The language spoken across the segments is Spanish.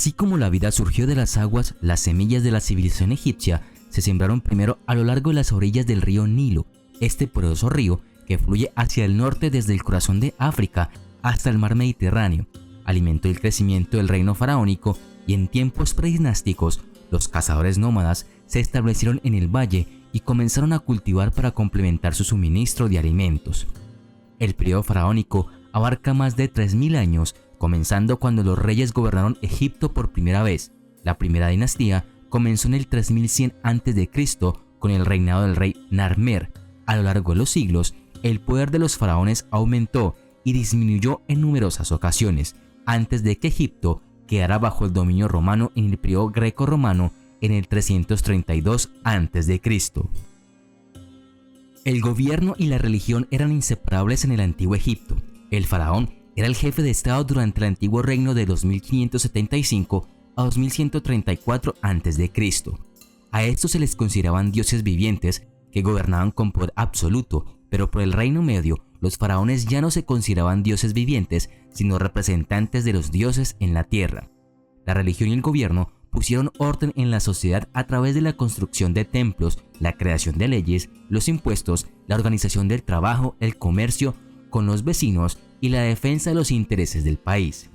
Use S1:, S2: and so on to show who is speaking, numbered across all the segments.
S1: Así como la vida surgió de las aguas, las semillas de la civilización egipcia se sembraron primero a lo largo de las orillas del río Nilo, este poderoso río que fluye hacia el norte desde el corazón de África hasta el mar Mediterráneo. Alimentó el crecimiento del reino faraónico y en tiempos predinásticos, los cazadores nómadas se establecieron en el valle y comenzaron a cultivar para complementar su suministro de alimentos. El periodo faraónico abarca más de 3000 años, comenzando cuando los reyes gobernaron Egipto por primera vez. La primera dinastía comenzó en el 3100 a.C. con el reinado del rey Narmer. A lo largo de los siglos, el poder de los faraones aumentó y disminuyó en numerosas ocasiones, antes de que Egipto quedara bajo el dominio romano en el periodo greco-romano en el 332 a.C. El gobierno y la religión eran inseparables en el antiguo Egipto. El faraón era el jefe de estado durante el antiguo reino de 2575 a 2134 a.C. A estos se les consideraban dioses vivientes que gobernaban con poder absoluto, pero por el Reino Medio los faraones ya no se consideraban dioses vivientes, sino representantes de los dioses en la tierra. La religión y el gobierno pusieron orden en la sociedad a través de la construcción de templos, la creación de leyes, los impuestos, la organización del trabajo, el comercio con los vecinos y la defensa de los intereses del país.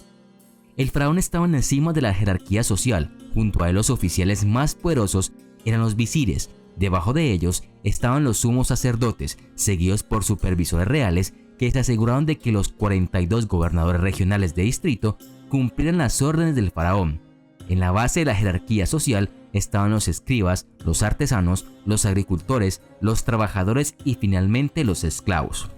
S1: El faraón estaba en la cima de la jerarquía social. Junto a él, los oficiales más poderosos eran los visires. Debajo de ellos estaban los sumos sacerdotes, seguidos por supervisores reales que se aseguraban de que los 42 gobernadores regionales de distrito cumplieran las órdenes del faraón. En la base de la jerarquía social estaban los escribas, los artesanos, los agricultores, los trabajadores y finalmente los esclavos.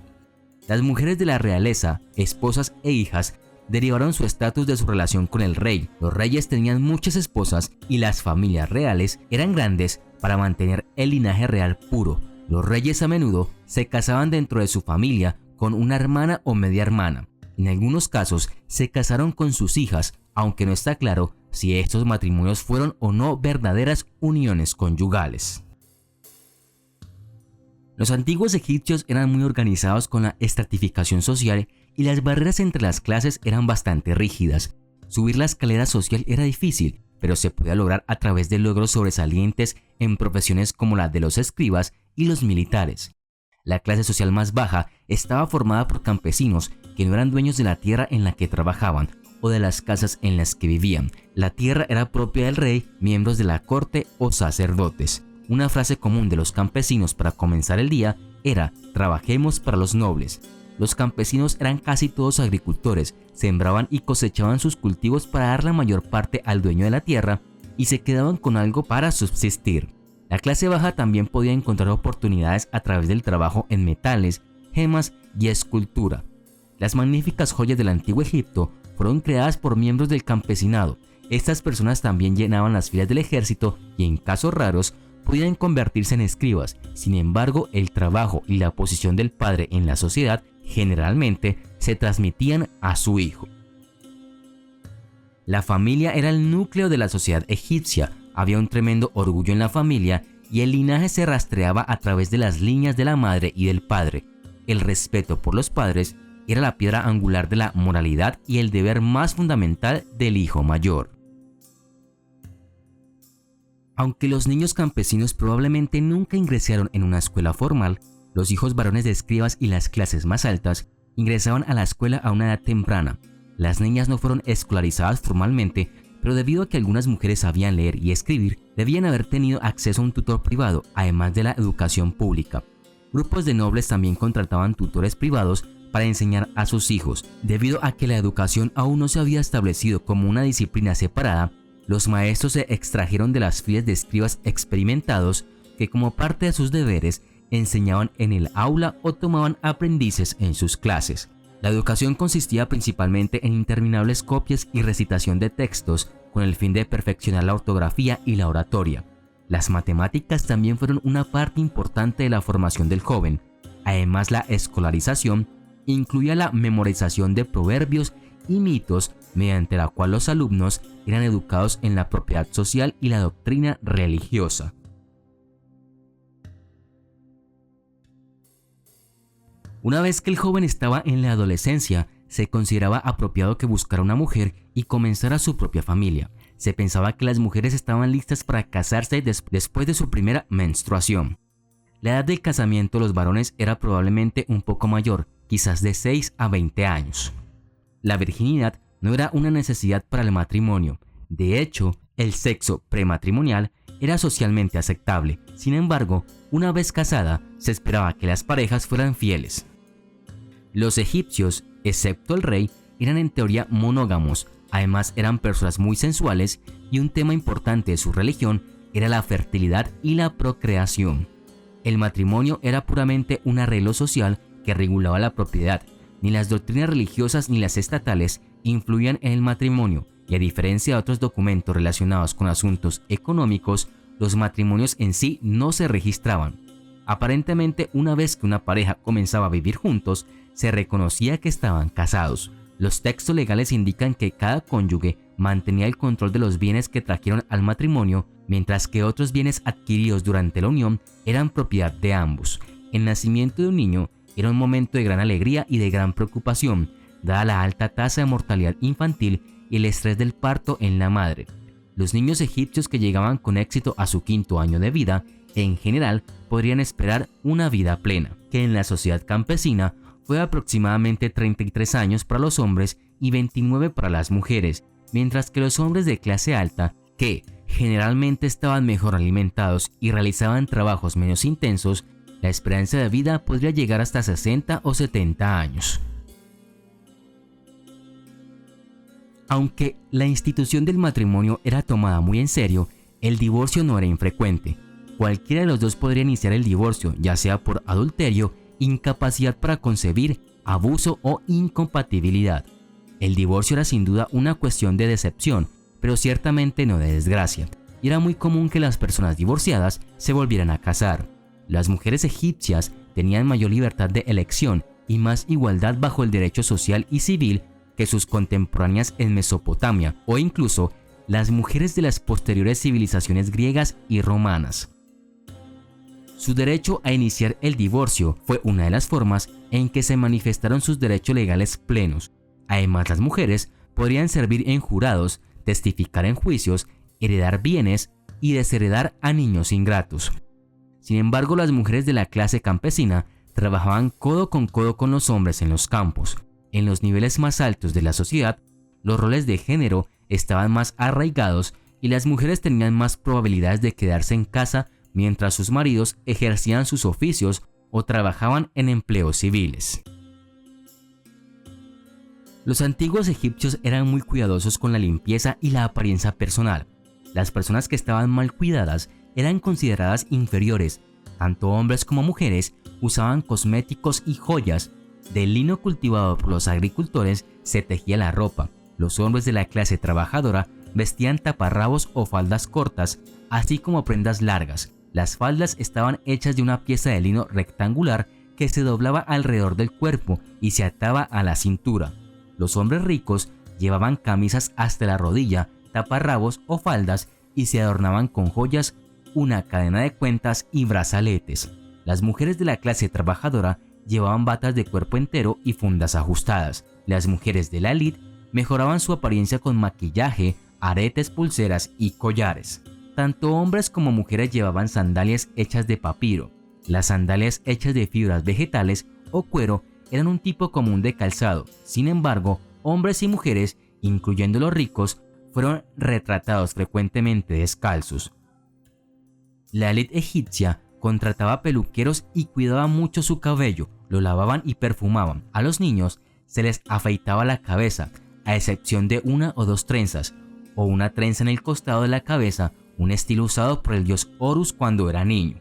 S1: Las mujeres de la realeza, esposas e hijas, derivaron su estatus de su relación con el rey. Los reyes tenían muchas esposas y las familias reales eran grandes para mantener el linaje real puro. Los reyes a menudo se casaban dentro de su familia con una hermana o media hermana. En algunos casos se casaron con sus hijas, aunque no está claro si estos matrimonios fueron o no verdaderas uniones conyugales. Los antiguos egipcios eran muy organizados con la estratificación social y las barreras entre las clases eran bastante rígidas. Subir la escalera social era difícil, pero se podía lograr a través de logros sobresalientes en profesiones como la de los escribas y los militares. La clase social más baja estaba formada por campesinos que no eran dueños de la tierra en la que trabajaban o de las casas en las que vivían. La tierra era propia del rey, miembros de la corte o sacerdotes. Una frase común de los campesinos para comenzar el día era «trabajemos para los nobles». Los campesinos eran casi todos agricultores, sembraban y cosechaban sus cultivos para dar la mayor parte al dueño de la tierra y se quedaban con algo para subsistir. La clase baja también podía encontrar oportunidades a través del trabajo en metales, gemas y escultura. Las magníficas joyas del antiguo Egipto fueron creadas por miembros del campesinado. Estas personas también llenaban las filas del ejército y en casos raros podían convertirse en escribas. Sin embargo, el trabajo y la posición del padre en la sociedad generalmente se transmitían a su hijo. La familia era el núcleo de la sociedad egipcia. Había un tremendo orgullo en la familia y el linaje se rastreaba a través de las líneas de la madre y del padre. El respeto por los padres era la piedra angular de la moralidad y el deber más fundamental del hijo mayor. Aunque los niños campesinos probablemente nunca ingresaron en una escuela formal, los hijos varones de escribas y las clases más altas ingresaban a la escuela a una edad temprana. Las niñas no fueron escolarizadas formalmente, pero debido a que algunas mujeres sabían leer y escribir, debían haber tenido acceso a un tutor privado, además de la educación pública. Grupos de nobles también contrataban tutores privados para enseñar a sus hijos. Debido a que la educación aún no se había establecido como una disciplina separada, los maestros se extrajeron de las filas de escribas experimentados que, como parte de sus deberes, enseñaban en el aula o tomaban aprendices en sus clases. La educación consistía principalmente en interminables copias y recitación de textos con el fin de perfeccionar la ortografía y la oratoria. Las matemáticas también fueron una parte importante de la formación del joven. Además, la escolarización incluía la memorización de proverbios y mitos, mediante la cual los alumnos eran educados en la propiedad social y la doctrina religiosa. Una vez que el joven estaba en la adolescencia, se consideraba apropiado que buscara una mujer y comenzara su propia familia. se pensaba que las mujeres estaban listas para casarse después de su primera menstruación. La edad del casamiento de los varones era probablemente un poco mayor, quizás de 6 a 20 años. La virginidad no era una necesidad para el matrimonio. De hecho, el sexo prematrimonial era socialmente aceptable. Sin embargo, una vez casada, se esperaba que las parejas fueran fieles. Los egipcios, excepto el rey, eran en teoría monógamos. Además, eran personas muy sensuales y un tema importante de su religión era la fertilidad y la procreación. El matrimonio era puramente un arreglo social que regulaba la propiedad. Ni las doctrinas religiosas ni las estatales influían en el matrimonio, y a diferencia de otros documentos relacionados con asuntos económicos, los matrimonios en sí no se registraban. Aparentemente, una vez que una pareja comenzaba a vivir juntos, se reconocía que estaban casados. Los textos legales indican que cada cónyuge mantenía el control de los bienes que trajeron al matrimonio, mientras que otros bienes adquiridos durante la unión eran propiedad de ambos. El nacimiento de un niño era un momento de gran alegría y de gran preocupación, dada la alta tasa de mortalidad infantil y el estrés del parto en la madre. Los niños egipcios que llegaban con éxito a su 5º año de vida, en general, podrían esperar una vida plena, que en la sociedad campesina fue aproximadamente 33 años para los hombres y 29 para las mujeres, mientras que los hombres de clase alta, que generalmente estaban mejor alimentados y realizaban trabajos menos intensos, la esperanza de vida podría llegar hasta 60 o 70 años. Aunque la institución del matrimonio era tomada muy en serio, el divorcio no era infrecuente. Cualquiera de los dos podría iniciar el divorcio, ya sea por adulterio, incapacidad para concebir, abuso o incompatibilidad. El divorcio era sin duda una cuestión de decepción, pero ciertamente no de desgracia, y era muy común que las personas divorciadas se volvieran a casar. Las mujeres egipcias tenían mayor libertad de elección y más igualdad bajo el derecho social y civil que sus contemporáneas en Mesopotamia o incluso las mujeres de las posteriores civilizaciones griegas y romanas. Su derecho a iniciar el divorcio fue una de las formas en que se manifestaron sus derechos legales plenos. Además, las mujeres podrían servir en jurados, testificar en juicios, heredar bienes y desheredar a niños ingratos. Sin embargo, las mujeres de la clase campesina trabajaban codo con los hombres en los campos. En los niveles más altos de la sociedad, los roles de género estaban más arraigados y las mujeres tenían más probabilidades de quedarse en casa mientras sus maridos ejercían sus oficios o trabajaban en empleos civiles. Los antiguos egipcios eran muy cuidadosos con la limpieza y la apariencia personal. Las personas que estaban mal cuidadas eran consideradas inferiores. Tanto hombres como mujeres usaban cosméticos y joyas. Del lino cultivado por los agricultores se tejía la ropa. Los hombres de la clase trabajadora vestían taparrabos o faldas cortas, así como prendas largas. Las faldas estaban hechas de una pieza de lino rectangular que se doblaba alrededor del cuerpo y se ataba a la cintura. Los hombres ricos llevaban camisas hasta la rodilla, taparrabos o faldas y se adornaban con joyas, una cadena de cuentas y brazaletes. Las mujeres de la clase trabajadora llevaban batas de cuerpo entero y fundas ajustadas. Las mujeres de la élite mejoraban su apariencia con maquillaje, aretes, pulseras y collares. Tanto hombres como mujeres llevaban sandalias hechas de papiro. Las sandalias hechas de fibras vegetales o cuero eran un tipo común de calzado. Sin embargo, hombres y mujeres, incluyendo los ricos, fueron retratados frecuentemente descalzos. La élite egipcia contrataba peluqueros y cuidaba mucho su cabello, lo lavaban y perfumaban. A los niños se les afeitaba la cabeza, a excepción de una o dos trenzas, o una trenza en el costado de la cabeza, un estilo usado por el dios Horus cuando era niño.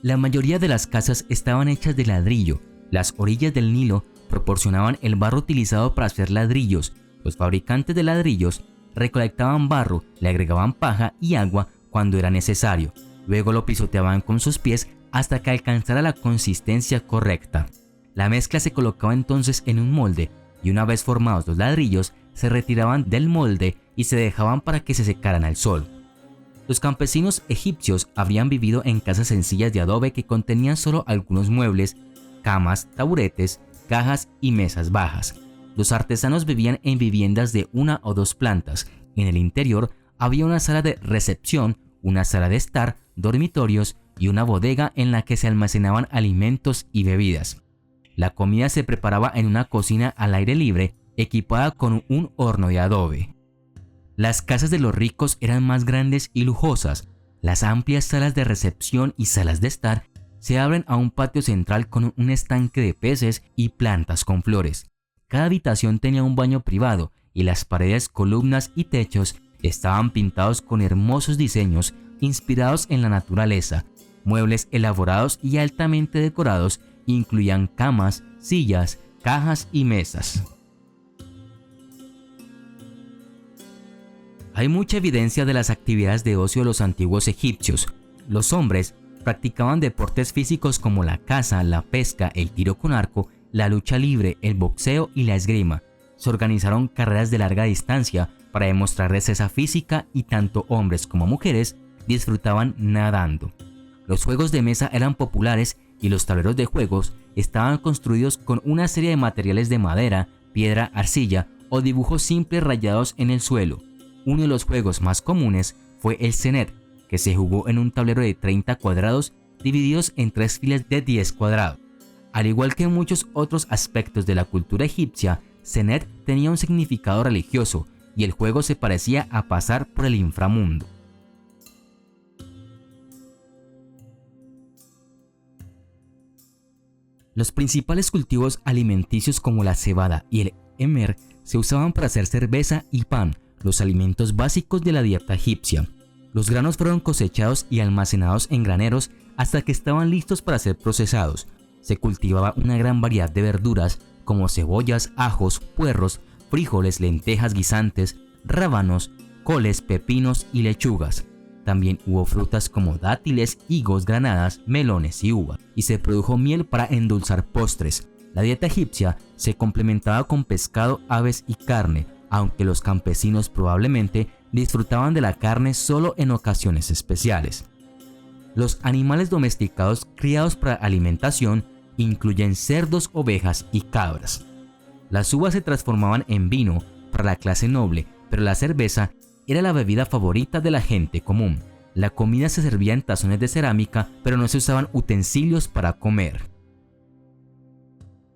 S1: La mayoría de las casas estaban hechas de ladrillo. Las orillas del Nilo proporcionaban el barro utilizado para hacer ladrillos. Los fabricantes de ladrillos recolectaban barro, le agregaban paja y agua cuando era necesario. Luego lo pisoteaban con sus pies hasta que alcanzara la consistencia correcta. La mezcla se colocaba entonces en un molde y una vez formados los ladrillos se retiraban del molde y se dejaban para que se secaran al sol. Los campesinos egipcios habrían vivido en casas sencillas de adobe que contenían solo algunos muebles, camas, taburetes, cajas y mesas bajas. Los artesanos vivían en viviendas de 1 o 2 plantas. En el interior había una sala de recepción, una sala de estar, dormitorios y una bodega en la que se almacenaban alimentos y bebidas. La comida se preparaba en una cocina al aire libre, equipada con un horno de adobe. Las casas de los ricos eran más grandes y lujosas. Las amplias salas de recepción y salas de estar se abren a un patio central con un estanque de peces y plantas con flores. Cada habitación tenía un baño privado y las paredes, columnas y techos estaban pintados con hermosos diseños inspirados en la naturaleza. Muebles elaborados y altamente decorados incluían camas, sillas, cajas y mesas. Hay mucha evidencia de las actividades de ocio de los antiguos egipcios. Los hombres practicaban deportes físicos como la caza, la pesca, el tiro con arco, la lucha libre, el boxeo y la esgrima. Se organizaron carreras de larga distancia para demostrar destreza física y tanto hombres como mujeres disfrutaban nadando. Los juegos de mesa eran populares y los tableros de juegos estaban construidos con una serie de materiales de madera, piedra, arcilla o dibujos simples rayados en el suelo. Uno de los juegos más comunes fue el Senet, que se jugó en un tablero de 30 cuadrados divididos en 3 filas de 10 cuadrados. Al igual que muchos otros aspectos de la cultura egipcia, Senet tenía un significado religioso y el juego se parecía a pasar por el inframundo. Los principales cultivos alimenticios como la cebada y el emmer se usaban para hacer cerveza y pan, los alimentos básicos de la dieta egipcia. Los granos fueron cosechados y almacenados en graneros hasta que estaban listos para ser procesados. Se cultivaba una gran variedad de verduras como cebollas, ajos, puerros, frijoles, lentejas guisantes, rábanos, coles, pepinos y lechugas. También hubo frutas como dátiles, higos, granadas, melones y uvas, y se produjo miel para endulzar postres. La dieta egipcia se complementaba con pescado, aves y carne, aunque los campesinos probablemente disfrutaban de la carne solo en ocasiones especiales. Los animales domesticados criados para alimentación incluyen cerdos, ovejas y cabras. Las uvas se transformaban en vino para la clase noble, pero la cerveza era la bebida favorita de la gente común. La comida se servía en tazones de cerámica, pero no se usaban utensilios para comer.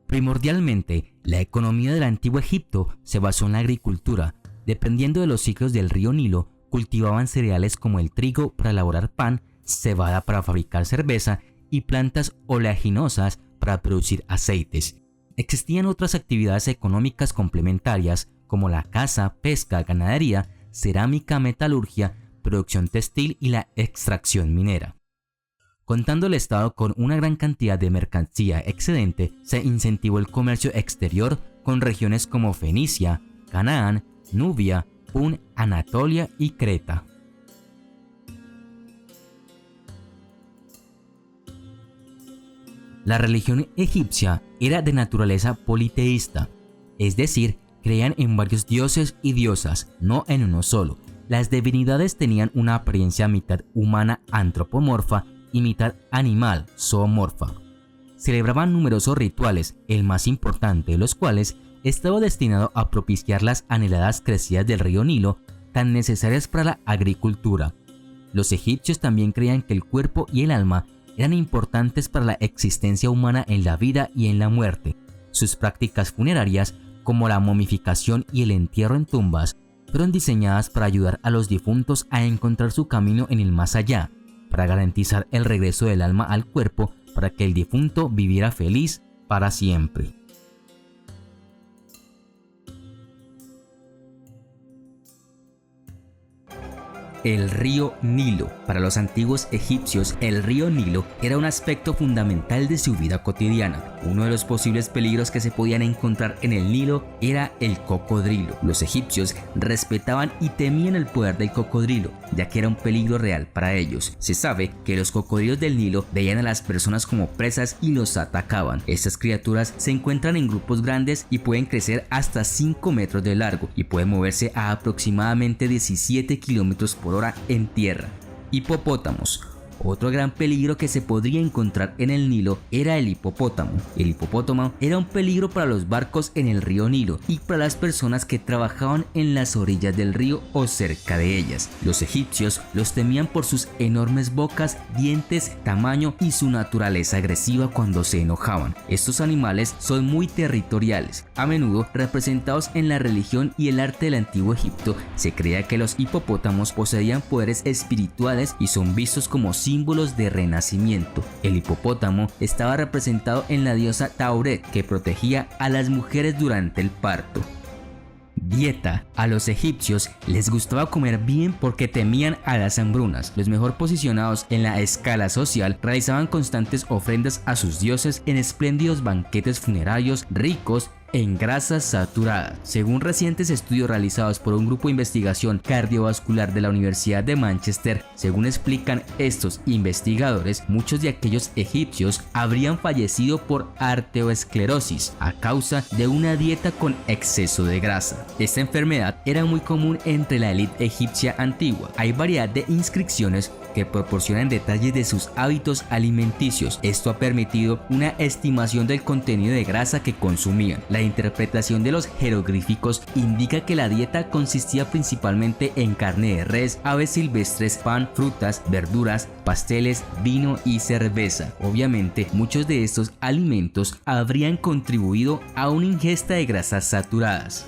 S1: Primordialmente, la economía del antiguo Egipto se basó en la agricultura. Dependiendo de los ciclos del río Nilo, cultivaban cereales como el trigo para elaborar pan, cebada para fabricar cerveza y plantas oleaginosas para producir aceites. Existían otras actividades económicas complementarias como la caza, pesca, ganadería, cerámica, metalurgia, producción textil y la extracción minera. Contando el Estado con una gran cantidad de mercancía excedente, se incentivó el comercio exterior con regiones como Fenicia, Canaán, Nubia, Pun, Anatolia y Creta. La religión egipcia era de naturaleza politeísta, es decir, creían en varios dioses y diosas, no en uno solo. Las divinidades tenían una apariencia mitad humana antropomorfa y mitad animal zoomorfa. Celebraban numerosos rituales, el más importante de los cuales estaba destinado a propiciar las anheladas crecidas del río Nilo, tan necesarias para la agricultura. Los egipcios también creían que el cuerpo y el alma eran importantes para la existencia humana en la vida y en la muerte. Sus prácticas funerarias, como la momificación y el entierro en tumbas, fueron diseñadas para ayudar a los difuntos a encontrar su camino en el más allá, para garantizar el regreso del alma al cuerpo para que el difunto viviera feliz para siempre. El río Nilo. Para los antiguos egipcios, el río Nilo era un aspecto fundamental de su vida cotidiana. Uno de los posibles peligros que se podían encontrar en el Nilo era el cocodrilo. Los egipcios respetaban y temían el poder del cocodrilo, ya que era un peligro real para ellos. Se sabe que los cocodrilos del Nilo veían a las personas como presas y los atacaban. Estas criaturas se encuentran en grupos grandes y pueden crecer hasta 5 metros de largo y pueden moverse a aproximadamente 17 kilómetros por hora en tierra. Hipopótamos. Otro gran peligro que se podría encontrar en el Nilo era el hipopótamo. El hipopótamo era un peligro para los barcos en el río Nilo y para las personas que trabajaban en las orillas del río o cerca de ellas. Los egipcios los temían por sus enormes bocas, dientes, tamaño y su naturaleza agresiva cuando se enojaban. Estos animales son muy territoriales. A menudo representados en la religión y el arte del antiguo Egipto, se creía que los hipopótamos poseían poderes espirituales y son vistos como símbolos de renacimiento. El hipopótamo estaba representado en la diosa Tauret, que protegía a las mujeres durante el parto. Dieta. A los egipcios les gustaba comer bien porque temían a las hambrunas. Los mejor posicionados en la escala social realizaban constantes ofrendas a sus dioses en espléndidos banquetes funerarios ricos en grasas saturadas. Según recientes estudios realizados por un grupo de investigación cardiovascular de la Universidad de Manchester, según explican estos investigadores, muchos de aquellos egipcios habrían fallecido por arteriosclerosis a causa de una dieta con exceso de grasa. Esta enfermedad era muy común entre la élite egipcia antigua. Hay variedad de inscripciones que proporcionan detalles de sus hábitos alimenticios. Esto ha permitido una estimación del contenido de grasa que consumían. La interpretación de los jeroglíficos indica que la dieta consistía principalmente en carne de res, aves silvestres, pan, frutas, verduras, pasteles, vino y cerveza. Obviamente, muchos de estos alimentos habrían contribuido a una ingesta de grasas saturadas.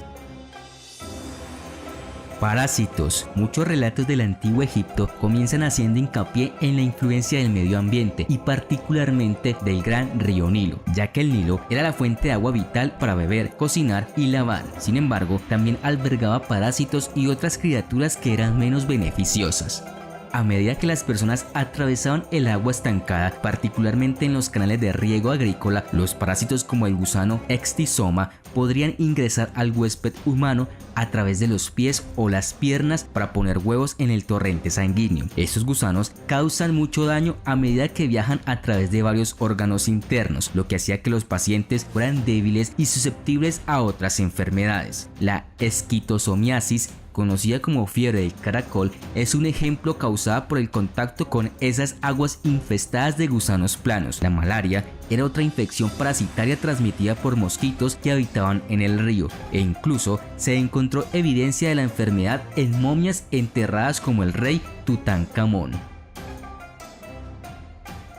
S1: Parásitos. Muchos relatos del antiguo Egipto comienzan haciendo hincapié en la influencia del medio ambiente y particularmente del gran río Nilo, ya que el Nilo era la fuente de agua vital para beber, cocinar y lavar. Sin embargo, también albergaba parásitos y otras criaturas que eran menos beneficiosas. A medida que las personas atravesaban el agua estancada, particularmente en los canales de riego agrícola, los parásitos como el gusano Ectistoma podrían ingresar al huésped humano a través de los pies o las piernas para poner huevos en el torrente sanguíneo. Estos gusanos causan mucho daño a medida que viajan a través de varios órganos internos, lo que hacía que los pacientes fueran débiles y susceptibles a otras enfermedades. La esquistosomiasis, conocida como fiebre del caracol, es un ejemplo causada por el contacto con esas aguas infestadas de gusanos planos. La malaria era otra infección parasitaria transmitida por mosquitos que habitaban en el río, e incluso se encontró evidencia de la enfermedad en momias enterradas como el rey Tutankamón.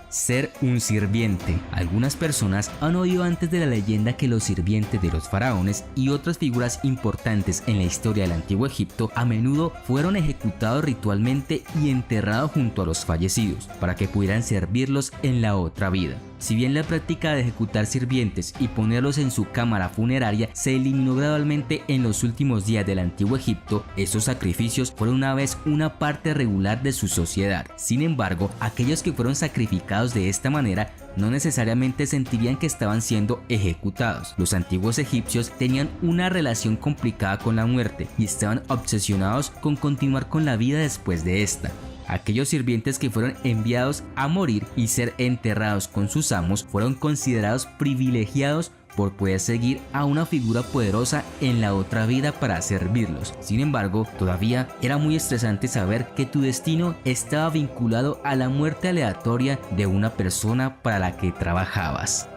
S1: Ser un sirviente. Algunas personas han oído antes de la leyenda que los sirvientes de los faraones y otras figuras importantes en la historia del antiguo Egipto a menudo fueron ejecutados ritualmente y enterrados junto a los fallecidos para que pudieran servirlos en la otra vida. Si bien la práctica de ejecutar sirvientes y ponerlos en su cámara funeraria se eliminó gradualmente en los últimos días del antiguo Egipto, estos sacrificios fueron una vez una parte regular de su sociedad. Sin embargo, aquellos que fueron sacrificados de esta manera no necesariamente sentirían que estaban siendo ejecutados. Los antiguos egipcios tenían una relación complicada con la muerte y estaban obsesionados con continuar con la vida después de esta. Aquellos sirvientes que fueron enviados a morir y ser enterrados con sus amos fueron considerados privilegiados por poder seguir a una figura poderosa en la otra vida para servirlos. Sin embargo, todavía era muy estresante saber que tu destino estaba vinculado a la muerte aleatoria de una persona para la que trabajabas.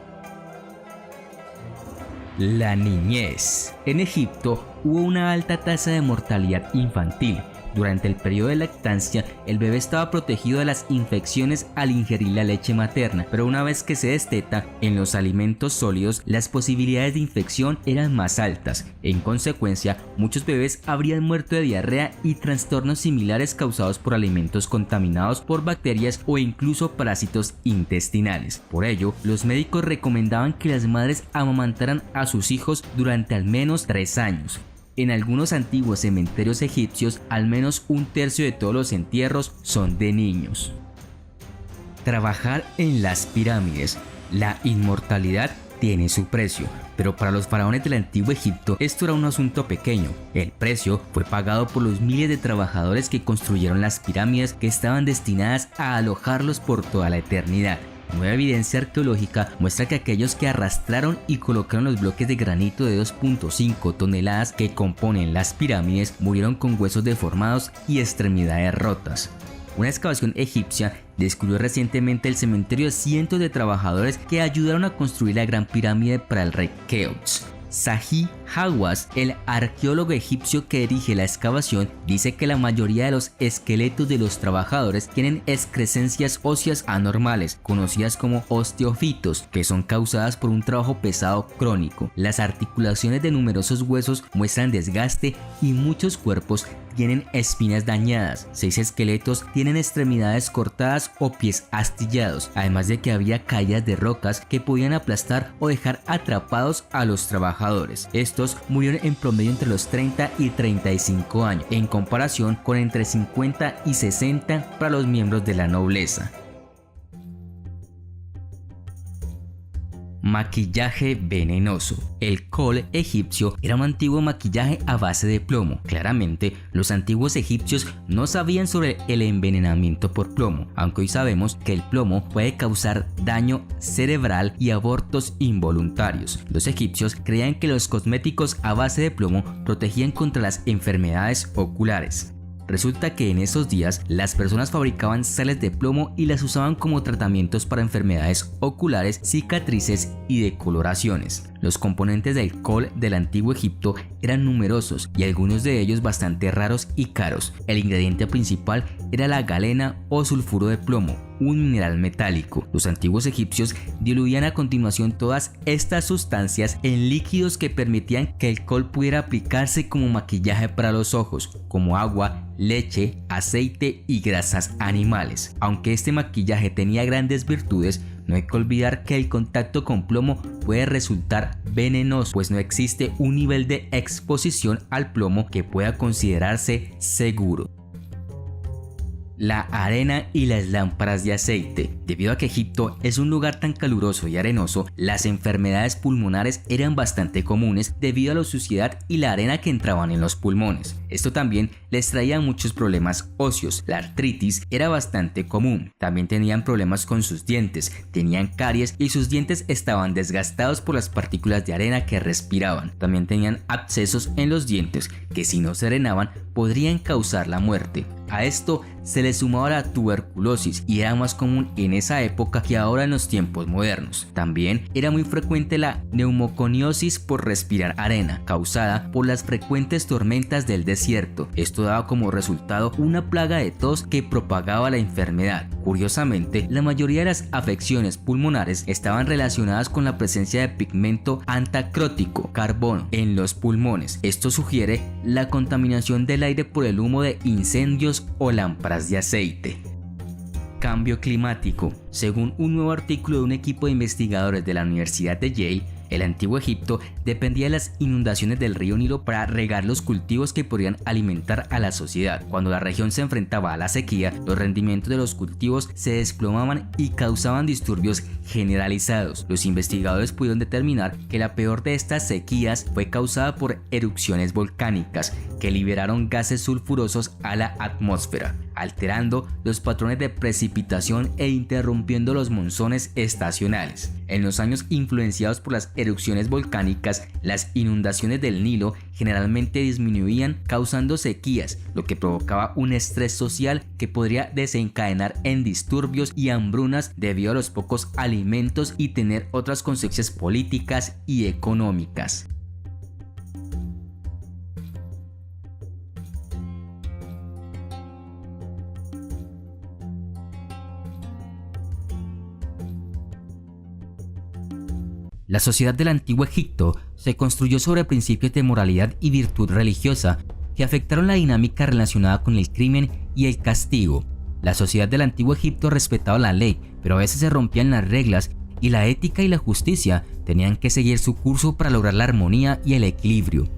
S1: La niñez. En Egipto hubo una alta tasa de mortalidad infantil. Durante el periodo de lactancia, el bebé estaba protegido de las infecciones al ingerir la leche materna, pero una vez que se desteta en los alimentos sólidos, las posibilidades de infección eran más altas. En consecuencia, muchos bebés habrían muerto de diarrea y trastornos similares causados por alimentos contaminados por bacterias o incluso parásitos intestinales. Por ello, los médicos recomendaban que las madres amamantaran a sus hijos durante al menos 3 años. En algunos antiguos cementerios egipcios, al menos un tercio de todos los entierros son de niños. Trabajar en las pirámides. La inmortalidad tiene su precio, pero para los faraones del antiguo Egipto esto era un asunto pequeño. El precio fue pagado por los miles de trabajadores que construyeron las pirámides, que estaban destinadas a alojarlos por toda la eternidad. Nueva evidencia arqueológica muestra que aquellos que arrastraron y colocaron los bloques de granito de 2.5 toneladas que componen las pirámides murieron con huesos deformados y extremidades rotas. Una excavación egipcia descubrió recientemente el cementerio de cientos de trabajadores que ayudaron a construir la Gran Pirámide para el rey Keops. Zahi Hawass, el arqueólogo egipcio que dirige la excavación, dice que la mayoría de los esqueletos de los trabajadores tienen excrescencias óseas anormales, conocidas como osteofitos, que son causadas por un trabajo pesado crónico. Las articulaciones de numerosos huesos muestran desgaste y muchos cuerpos tienen espinas dañadas. 6 esqueletos tienen extremidades cortadas o pies astillados, además de que había caídas de rocas que podían aplastar o dejar atrapados a los trabajadores. Estos murieron en promedio entre los 30 y 35 años, en comparación con entre 50 y 60 para los miembros de la nobleza. Maquillaje venenoso. El kohl egipcio era un antiguo maquillaje a base de plomo. Claramente, los antiguos egipcios no sabían sobre el envenenamiento por plomo, aunque hoy sabemos que el plomo puede causar daño cerebral y abortos involuntarios. Los egipcios creían que los cosméticos a base de plomo protegían contra las enfermedades oculares. Resulta que en esos días las personas fabricaban sales de plomo y las usaban como tratamientos para enfermedades oculares, cicatrices y decoloraciones. Los componentes del kohl del antiguo Egipto eran numerosos y algunos de ellos bastante raros y caros. El ingrediente principal era la galena o sulfuro de plomo, un mineral metálico. Los antiguos egipcios diluían a continuación todas estas sustancias en líquidos que permitían que el kohl pudiera aplicarse como maquillaje para los ojos, como agua, leche, aceite y grasas animales. Aunque este maquillaje tenía grandes virtudes, no hay que olvidar que el contacto con plomo puede resultar venenoso, pues no existe un nivel de exposición al plomo que pueda considerarse seguro. La arena y las lámparas de aceite. Debido a que Egipto es un lugar tan caluroso y arenoso, las enfermedades pulmonares eran bastante comunes debido a la suciedad y la arena que entraban en los pulmones. Esto también les traía muchos problemas óseos. La artritis era bastante común. También tenían problemas con sus dientes, tenían caries y sus dientes estaban desgastados por las partículas de arena que respiraban. También tenían abscesos en los dientes que, si no se drenaban, podrían causar la muerte. A esto se le sumaba la tuberculosis y era más común en esa época que ahora en los tiempos modernos. También era muy frecuente la neumoconiosis por respirar arena, causada por las frecuentes tormentas del desierto. Esto daba como resultado una plaga de tos que propagaba la enfermedad. Curiosamente, la mayoría de las afecciones pulmonares estaban relacionadas con la presencia de pigmento antacrótico, carbono, en los pulmones. Esto sugiere la contaminación del aire por el humo de incendios o lámparas de aceite. Cambio climático. Según un nuevo artículo de un equipo de investigadores de la Universidad de Yale, el antiguo Egipto dependía de las inundaciones del río Nilo para regar los cultivos que podrían alimentar a la sociedad. Cuando la región se enfrentaba a la sequía, los rendimientos de los cultivos se desplomaban y causaban disturbios generalizados. Los investigadores pudieron determinar que la peor de estas sequías fue causada por erupciones volcánicas que liberaron gases sulfurosos a la atmósfera, alterando los patrones de precipitación e interrumpiendo los monzones estacionales. En los años influenciados por las erupciones volcánicas, las inundaciones del Nilo generalmente disminuían, causando sequías, lo que provocaba un estrés social que podría desencadenar en disturbios y hambrunas debido a los pocos alimentos y tener otras consecuencias políticas y económicas. La sociedad del antiguo Egipto se construyó sobre principios de moralidad y virtud religiosa que afectaron la dinámica relacionada con el crimen y el castigo. La sociedad del antiguo Egipto respetaba la ley, pero a veces se rompían las reglas y la ética y la justicia tenían que seguir su curso para lograr la armonía y el equilibrio.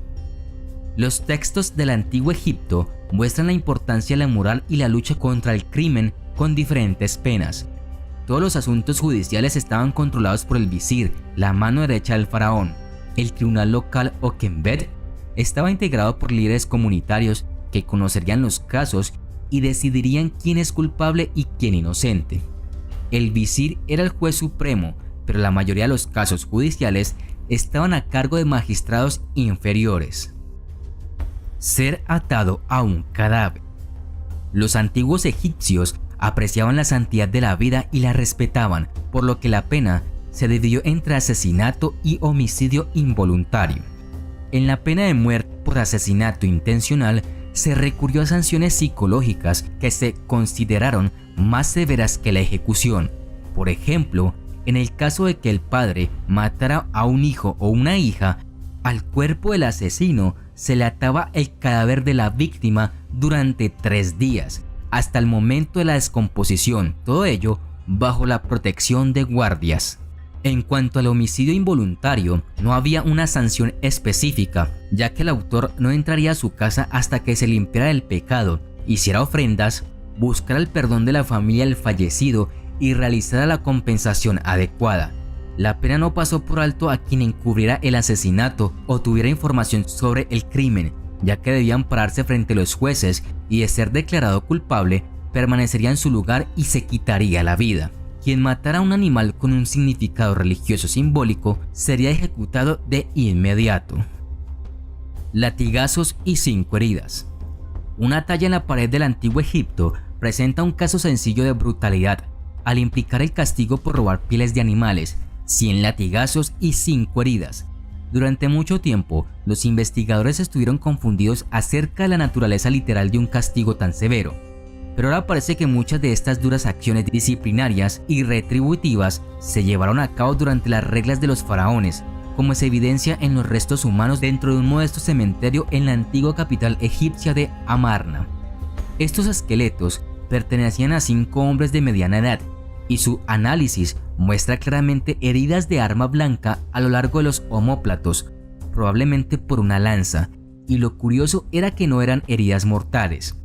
S1: Los textos del antiguo Egipto muestran la importancia de la moral y la lucha contra el crimen con diferentes penas. Todos los asuntos judiciales estaban controlados por el visir, la mano derecha del faraón. El tribunal local o Kembet estaba integrado por líderes comunitarios que conocerían los casos y decidirían quién es culpable y quién inocente. El visir era el juez supremo, pero la mayoría de los casos judiciales estaban a cargo de magistrados inferiores. Ser atado a un cadáver. Los antiguos egipcios apreciaban la santidad de la vida y la respetaban, por lo que la pena se dividió entre asesinato y homicidio involuntario. En la pena de muerte por asesinato intencional se recurrió a sanciones psicológicas que se consideraron más severas que la ejecución. Por ejemplo, en el caso de que el padre matara a un hijo o una hija, al cuerpo del asesino se le ataba el cadáver de la víctima durante 3 días, hasta el momento de la descomposición, todo ello bajo la protección de guardias. En cuanto al homicidio involuntario, no había una sanción específica, ya que el autor no entraría a su casa hasta que se limpiara del pecado, hiciera ofrendas, buscara el perdón de la familia del fallecido y realizara la compensación adecuada. La pena no pasó por alto a quien encubriera el asesinato o tuviera información sobre el crimen, ya que debían pararse frente a los jueces y, de ser declarado culpable, permanecería en su lugar y se quitaría la vida. Quien matara a un animal con un significado religioso simbólico sería ejecutado de inmediato. Latigazos y 5 heridas. Una talla en la pared del antiguo Egipto presenta un caso sencillo de brutalidad, al implicar el castigo por robar pieles de animales, 100 latigazos y 5 heridas. Durante mucho tiempo, los investigadores estuvieron confundidos acerca de la naturaleza literal de un castigo tan severo, pero ahora parece que muchas de estas duras acciones disciplinarias y retributivas se llevaron a cabo durante las reglas de los faraones, como se evidencia en los restos humanos dentro de un modesto cementerio en la antigua capital egipcia de Amarna. Estos esqueletos pertenecían a 5 hombres de mediana edad, y su análisis muestra claramente heridas de arma blanca a lo largo de los omóplatos, probablemente por una lanza, y lo curioso era que no eran heridas mortales.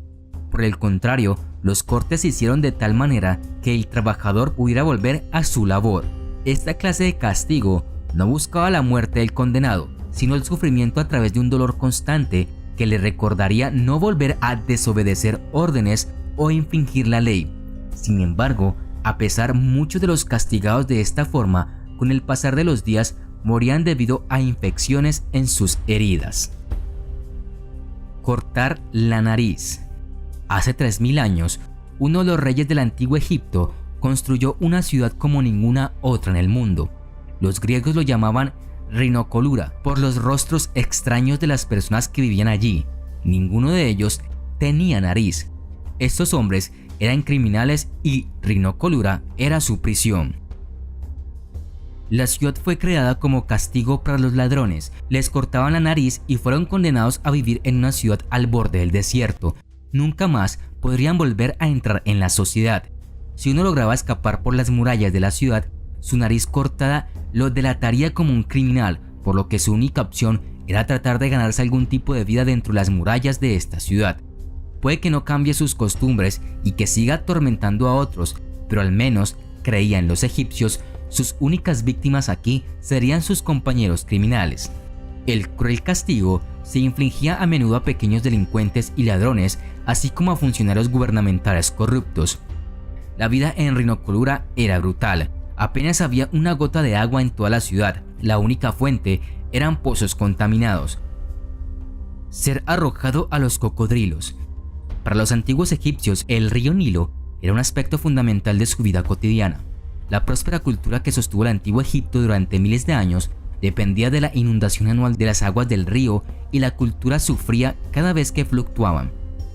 S1: Por el contrario, los cortes se hicieron de tal manera que el trabajador pudiera volver a su labor. Esta clase de castigo no buscaba la muerte del condenado, sino el sufrimiento a través de un dolor constante que le recordaría no volver a desobedecer órdenes o infringir la ley. Sin embargo, a pesar muchos de los castigados de esta forma, con el pasar de los días morían debido a infecciones en sus heridas. Cortar la nariz. Hace 3000 años, uno de los reyes del antiguo Egipto construyó una ciudad como ninguna otra en el mundo. Los griegos lo llamaban Rinocolura por los rostros extraños de las personas que vivían allí. Ninguno de ellos tenía nariz. Estos hombres eran criminales y Rinocolura era su prisión. La ciudad fue creada como castigo para los ladrones. Les cortaban la nariz y fueron condenados a vivir en una ciudad al borde del desierto. Nunca más podrían volver a entrar en la sociedad. Si uno lograba escapar por las murallas de la ciudad, su nariz cortada lo delataría como un criminal, por lo que su única opción era tratar de ganarse algún tipo de vida dentro de las murallas de esta ciudad. Puede que no cambie sus costumbres y que siga atormentando a otros, pero al menos, creían los egipcios, sus únicas víctimas aquí serían sus compañeros criminales. El cruel castigo se infligía a menudo a pequeños delincuentes y ladrones, así como a funcionarios gubernamentales corruptos. La vida en Rinocolura era brutal. Apenas había una gota de agua en toda la ciudad. La única fuente eran pozos contaminados. Ser arrojado a los cocodrilos. Para los antiguos egipcios, el río Nilo era un aspecto fundamental de su vida cotidiana. La próspera cultura que sostuvo el antiguo Egipto durante miles de años dependía de la inundación anual de las aguas del río, y la cultura sufría cada vez que fluctuaban.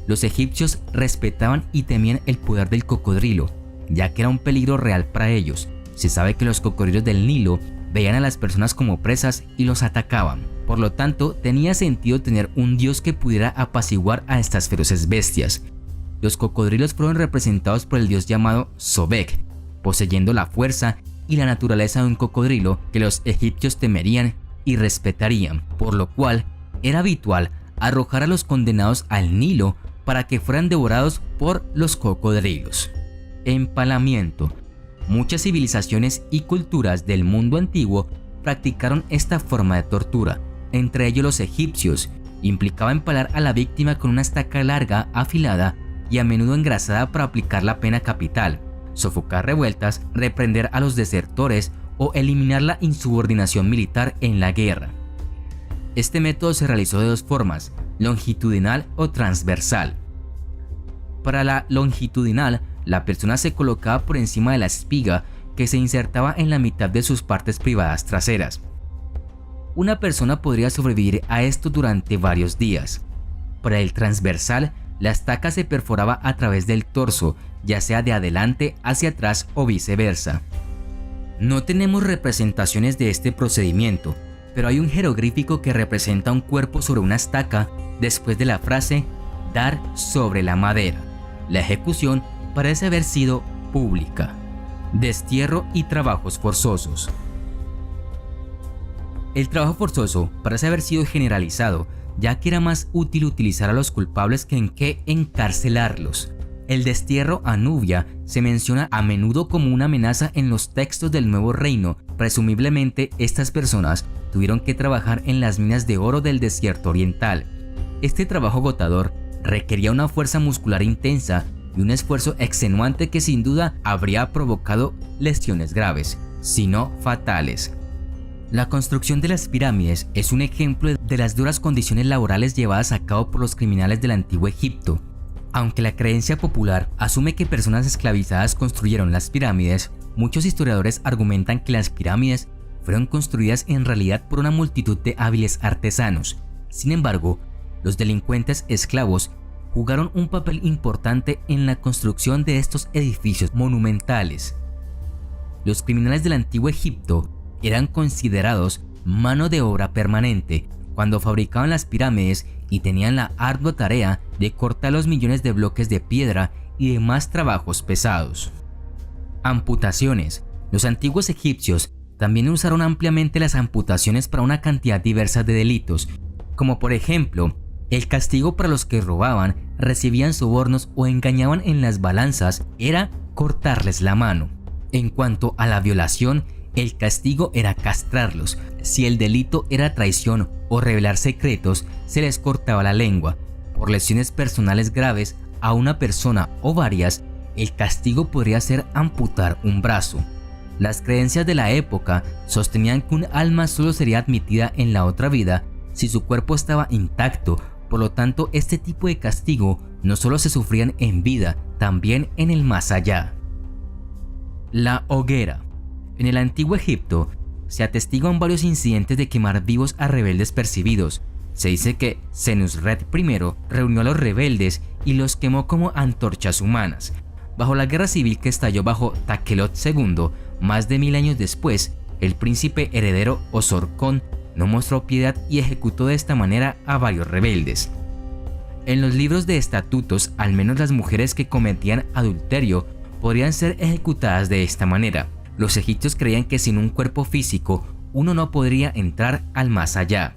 S1: Los egipcios respetaban y temían el poder del cocodrilo, ya que era un peligro real para ellos. Se sabe que los cocodrilos del Nilo veían a las personas como presas y los atacaban. Por lo tanto, tenía sentido tener un dios que pudiera apaciguar a estas feroces bestias. Los cocodrilos fueron representados por el dios llamado Sobek, poseyendo la fuerza y la naturaleza de un cocodrilo que los egipcios temerían y respetarían, por lo cual era habitual arrojar a los condenados al Nilo para que fueran devorados por los cocodrilos. Empalamiento. Muchas civilizaciones y culturas del mundo antiguo practicaron esta forma de tortura, entre ellos los egipcios. Implicaba empalar a la víctima con una estaca larga, afilada y a menudo engrasada para aplicar la pena capital, sofocar revueltas, reprender a los desertores o eliminar la insubordinación militar en la guerra. Este método se realizó de 2 formas, longitudinal o transversal. Para la longitudinal, la persona se colocaba por encima de la espiga que se insertaba en la mitad de sus partes privadas traseras. Una persona podría sobrevivir a esto durante varios días. Para el transversal, la estaca se perforaba a través del torso, ya sea de adelante hacia atrás o viceversa. No tenemos representaciones de este procedimiento, pero hay un jeroglífico que representa un cuerpo sobre una estaca después de la frase dar sobre la madera. La ejecución parece haber sido pública. Destierro y trabajos forzosos. El trabajo forzoso parece haber sido generalizado, ya que era más útil utilizar a los culpables que encarcelarlos. El destierro a Nubia se menciona a menudo como una amenaza en los textos del Nuevo Reino. Presumiblemente, estas personas tuvieron que trabajar en las minas de oro del desierto oriental. Este trabajo agotador requería una fuerza muscular intensa y un esfuerzo extenuante que sin duda habría provocado lesiones graves, si no fatales. La construcción de las pirámides es un ejemplo de las duras condiciones laborales llevadas a cabo por los criminales del antiguo Egipto. Aunque la creencia popular asume que personas esclavizadas construyeron las pirámides, muchos historiadores argumentan que las pirámides fueron construidas en realidad por una multitud de hábiles artesanos. Sin embargo, los delincuentes esclavos jugaron un papel importante en la construcción de estos edificios monumentales. Los criminales del antiguo Egipto eran considerados mano de obra permanente cuando fabricaban las pirámides y tenían la ardua tarea de cortar los millones de bloques de piedra y demás trabajos pesados. Amputaciones. Los antiguos egipcios también usaron ampliamente las amputaciones para una cantidad diversa de delitos, como por ejemplo, el castigo para los que robaban, recibían sobornos o engañaban en las balanzas era cortarles la mano. En cuanto a la violación, el castigo era castrarlos. Si el delito era traición o revelar secretos, se les cortaba la lengua. Por lesiones personales graves a una persona o varias, el castigo podría ser amputar un brazo. Las creencias de la época sostenían que un alma solo sería admitida en la otra vida si su cuerpo estaba intacto. Por lo tanto, este tipo de castigo no solo se sufrían en vida, también en el más allá. La hoguera. En el antiguo Egipto se atestiguan varios incidentes de quemar vivos a rebeldes percibidos. Se dice que Senusret I reunió a los rebeldes y los quemó como antorchas humanas. Bajo la guerra civil que estalló bajo Takelot II, más de 1000 años después, el príncipe heredero Osorkón no mostró piedad y ejecutó de esta manera a varios rebeldes. En los libros de estatutos, al menos las mujeres que cometían adulterio podrían ser ejecutadas de esta manera. Los egipcios creían que sin un cuerpo físico uno no podría entrar al más allá.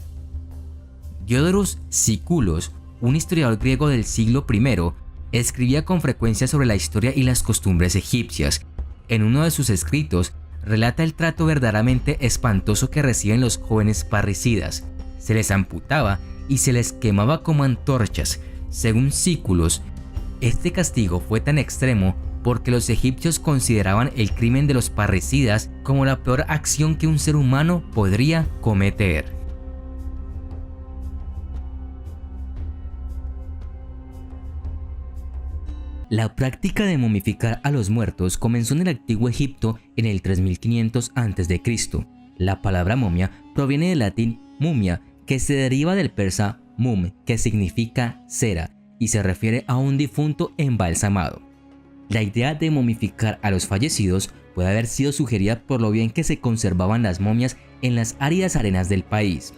S1: Diodorus Siculos, un historiador griego del siglo I, escribía con frecuencia sobre la historia y las costumbres egipcias. En uno de sus escritos relata el trato verdaderamente espantoso que reciben los jóvenes parricidas. Se les amputaba y se les quemaba como antorchas. Según Siculos, este castigo fue tan extremo porque los egipcios consideraban el crimen de los parricidas como la peor acción que un ser humano podría cometer. La práctica de momificar a los muertos comenzó en el antiguo Egipto en el 3500 a.C. La palabra momia proviene del latín mumia, que se deriva del persa mum, que significa cera, y se refiere a un difunto embalsamado. La idea de momificar a los fallecidos puede haber sido sugerida por lo bien que se conservaban las momias en las áridas arenas del país.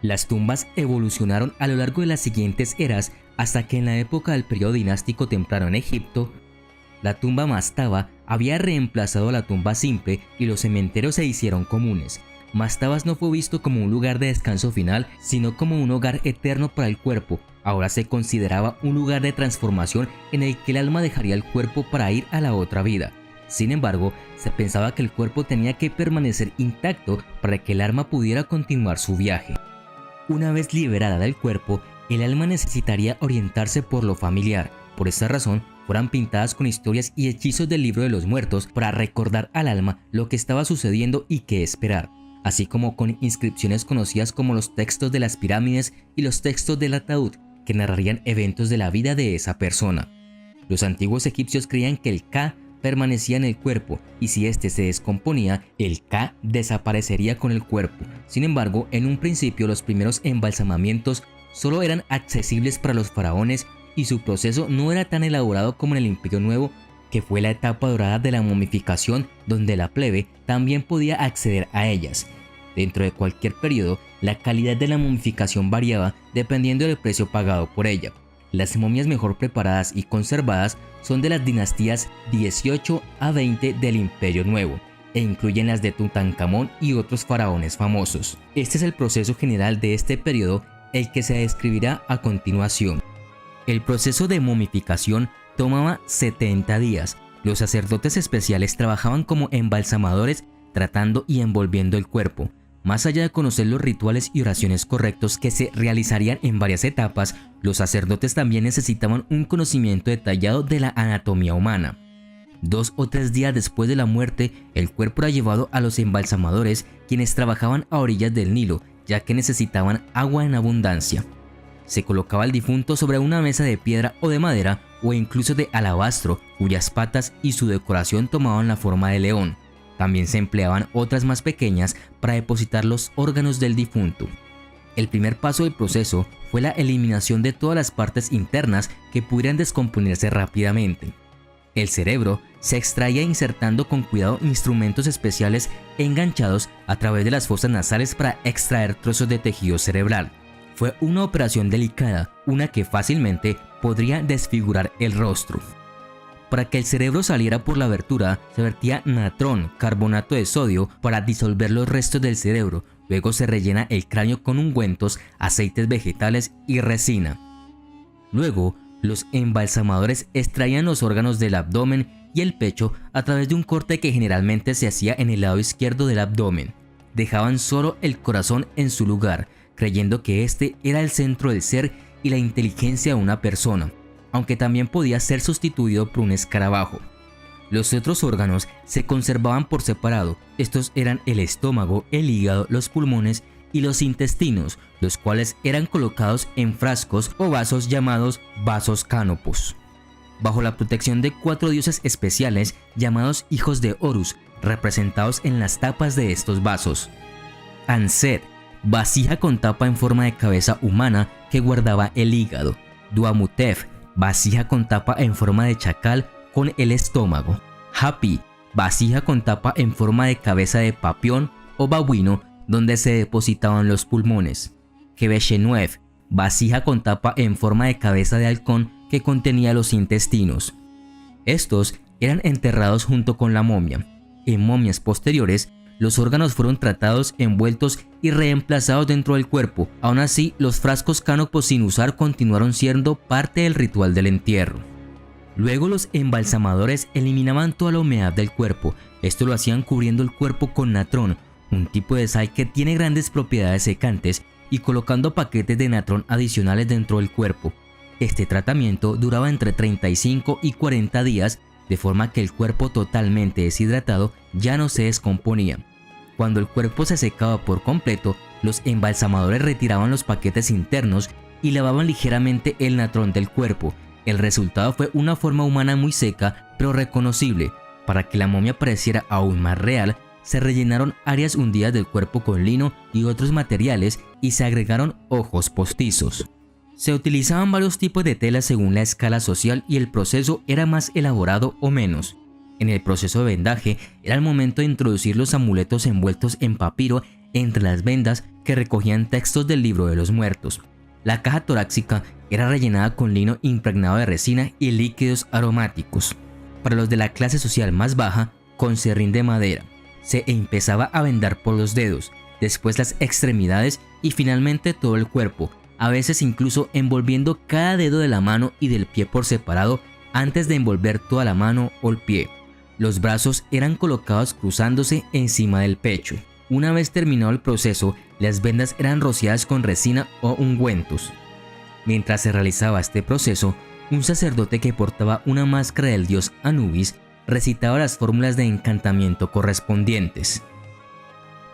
S1: Las tumbas evolucionaron a lo largo de las siguientes eras hasta que en la época del periodo dinástico temprano en Egipto, la tumba mastaba había reemplazado a la tumba simple y los cementerios se hicieron comunes. Mastabas no fue visto como un lugar de descanso final, sino como un hogar eterno para el cuerpo. Ahora se consideraba un lugar de transformación en el que el alma dejaría el cuerpo para ir a la otra vida. Sin embargo, se pensaba que el cuerpo tenía que permanecer intacto para que el alma pudiera continuar su viaje. Una vez liberada del cuerpo, el alma necesitaría orientarse por lo familiar. Por esta razón, fueron pintadas con historias y hechizos del libro de los muertos para recordar al alma lo que estaba sucediendo y qué esperar, así como con inscripciones conocidas como los textos de las pirámides y los textos del ataúd, que narrarían eventos de la vida de esa persona. Los antiguos egipcios creían que el Ka permanecía en el cuerpo y si éste se descomponía, el Ka desaparecería con el cuerpo. Sin embargo, en un principio los primeros embalsamamientos solo eran accesibles para los faraones y su proceso no era tan elaborado como en el Imperio Nuevo, que fue la etapa dorada de la momificación donde la plebe también podía acceder a ellas. Dentro de cualquier periodo, la calidad de la momificación variaba dependiendo del precio pagado por ella. Las momias mejor preparadas y conservadas son de las dinastías 18 a 20 del Imperio Nuevo e incluyen las de Tutankamón y otros faraones famosos. Este es el proceso general de este periodo, el que se describirá a continuación. El proceso de momificación tomaba 70 días. Los sacerdotes especiales trabajaban como embalsamadores tratando y envolviendo el cuerpo. Más allá de conocer los rituales y oraciones correctos que se realizarían en varias etapas, los sacerdotes también necesitaban un conocimiento detallado de la anatomía humana. 2 o 3 días después de la muerte, el cuerpo era llevado a los embalsamadores, quienes trabajaban a orillas del Nilo, ya que necesitaban agua en abundancia. Se colocaba al difunto sobre una mesa de piedra o de madera o incluso de alabastro, cuyas patas y su decoración tomaban la forma de león. También se empleaban otras más pequeñas para depositar los órganos del difunto. El primer paso del proceso fue la eliminación de todas las partes internas que pudieran descomponerse rápidamente. El cerebro se extraía insertando con cuidado instrumentos especiales enganchados a través de las fosas nasales para extraer trozos de tejido cerebral. Fue una operación delicada, una que fácilmente podría desfigurar el rostro. Para que el cerebro saliera por la abertura, se vertía natrón, carbonato de sodio, para disolver los restos del cerebro. Luego se rellena el cráneo con ungüentos, aceites vegetales y resina. Luego, los embalsamadores extraían los órganos del abdomen y el pecho a través de un corte que generalmente se hacía en el lado izquierdo del abdomen. Dejaban solo el corazón en su lugar, creyendo que este era el centro del ser y la inteligencia de una persona, aunque también podía ser sustituido por un escarabajo. Los otros órganos se conservaban por separado. Estos eran el estómago, el hígado, los pulmones y los intestinos, los cuales eran colocados en frascos o vasos llamados vasos cánopos, bajo la protección de 4 dioses especiales llamados hijos de Horus, representados en las tapas de estos vasos. Anset, vasija con tapa en forma de cabeza humana que guardaba el hígado. Duamutef, vasija con tapa en forma de chacal con el estómago. Hapi, vasija con tapa en forma de cabeza de papión o babuino donde se depositaban los pulmones. Kebeshenuef, vasija con tapa en forma de cabeza de halcón que contenía los intestinos. Estos eran enterrados junto con la momia. En momias posteriores, los órganos fueron tratados, envueltos y reemplazados dentro del cuerpo. Aún así, los frascos cánopos sin usar continuaron siendo parte del ritual del entierro. Luego los embalsamadores eliminaban toda la humedad del cuerpo. Esto lo hacían cubriendo el cuerpo con natrón, un tipo de sal que tiene grandes propiedades secantes, y colocando paquetes de natrón adicionales dentro del cuerpo. Este tratamiento duraba entre 35 y 40 días, de forma que el cuerpo totalmente deshidratado ya no se descomponía. Cuando el cuerpo se secaba por completo, los embalsamadores retiraban los paquetes internos y lavaban ligeramente el natrón del cuerpo. El resultado fue una forma humana muy seca pero reconocible. Para que la momia pareciera aún más real, se rellenaron áreas hundidas del cuerpo con lino y otros materiales y se agregaron ojos postizos. Se utilizaban varios tipos de telas según la escala social y el proceso era más elaborado o menos. En el proceso de vendaje era el momento de introducir los amuletos envueltos en papiro entre las vendas que recogían textos del libro de los muertos. La caja torácica era rellenada con lino impregnado de resina y líquidos aromáticos. Para los de la clase social más baja, con serrín de madera. Se empezaba a vendar por los dedos, después las extremidades y finalmente todo el cuerpo, a veces incluso envolviendo cada dedo de la mano y del pie por separado antes de envolver toda la mano o el pie. Los brazos eran colocados cruzándose encima del pecho. Una vez terminado el proceso, las vendas eran rociadas con resina o ungüentos. Mientras se realizaba este proceso, un sacerdote que portaba una máscara del dios Anubis recitaba las fórmulas de encantamiento correspondientes.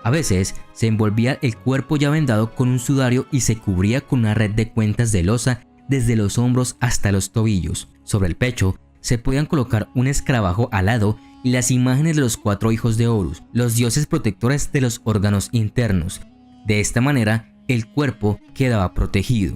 S1: A veces se envolvía el cuerpo ya vendado con un sudario y se cubría con una red de cuentas de loza desde los hombros hasta los tobillos. Sobre el pecho se podían colocar un escarabajo alado y las imágenes de los 4 hijos de Horus, los dioses protectores de los órganos internos. De esta manera, el cuerpo quedaba protegido.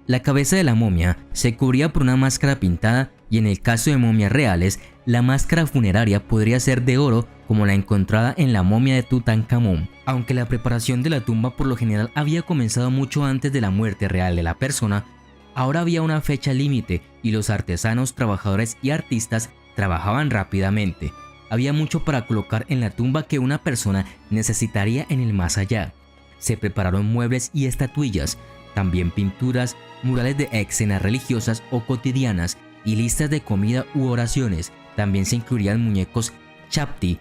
S1: La cabeza de la momia se cubría por una máscara pintada y en el caso de momias reales, la máscara funeraria podría ser de oro como la encontrada en la momia de Tutankamón. Aunque la preparación de la tumba por lo general había comenzado mucho antes de la muerte real de la persona, ahora había una fecha límite y los artesanos, trabajadores y artistas trabajaban rápidamente. Había mucho para colocar en la tumba que una persona necesitaría en el más allá. Se prepararon muebles y estatuillas, también pinturas, murales de escenas religiosas o cotidianas y listas de comida u oraciones. También se incluirían muñecos chapti.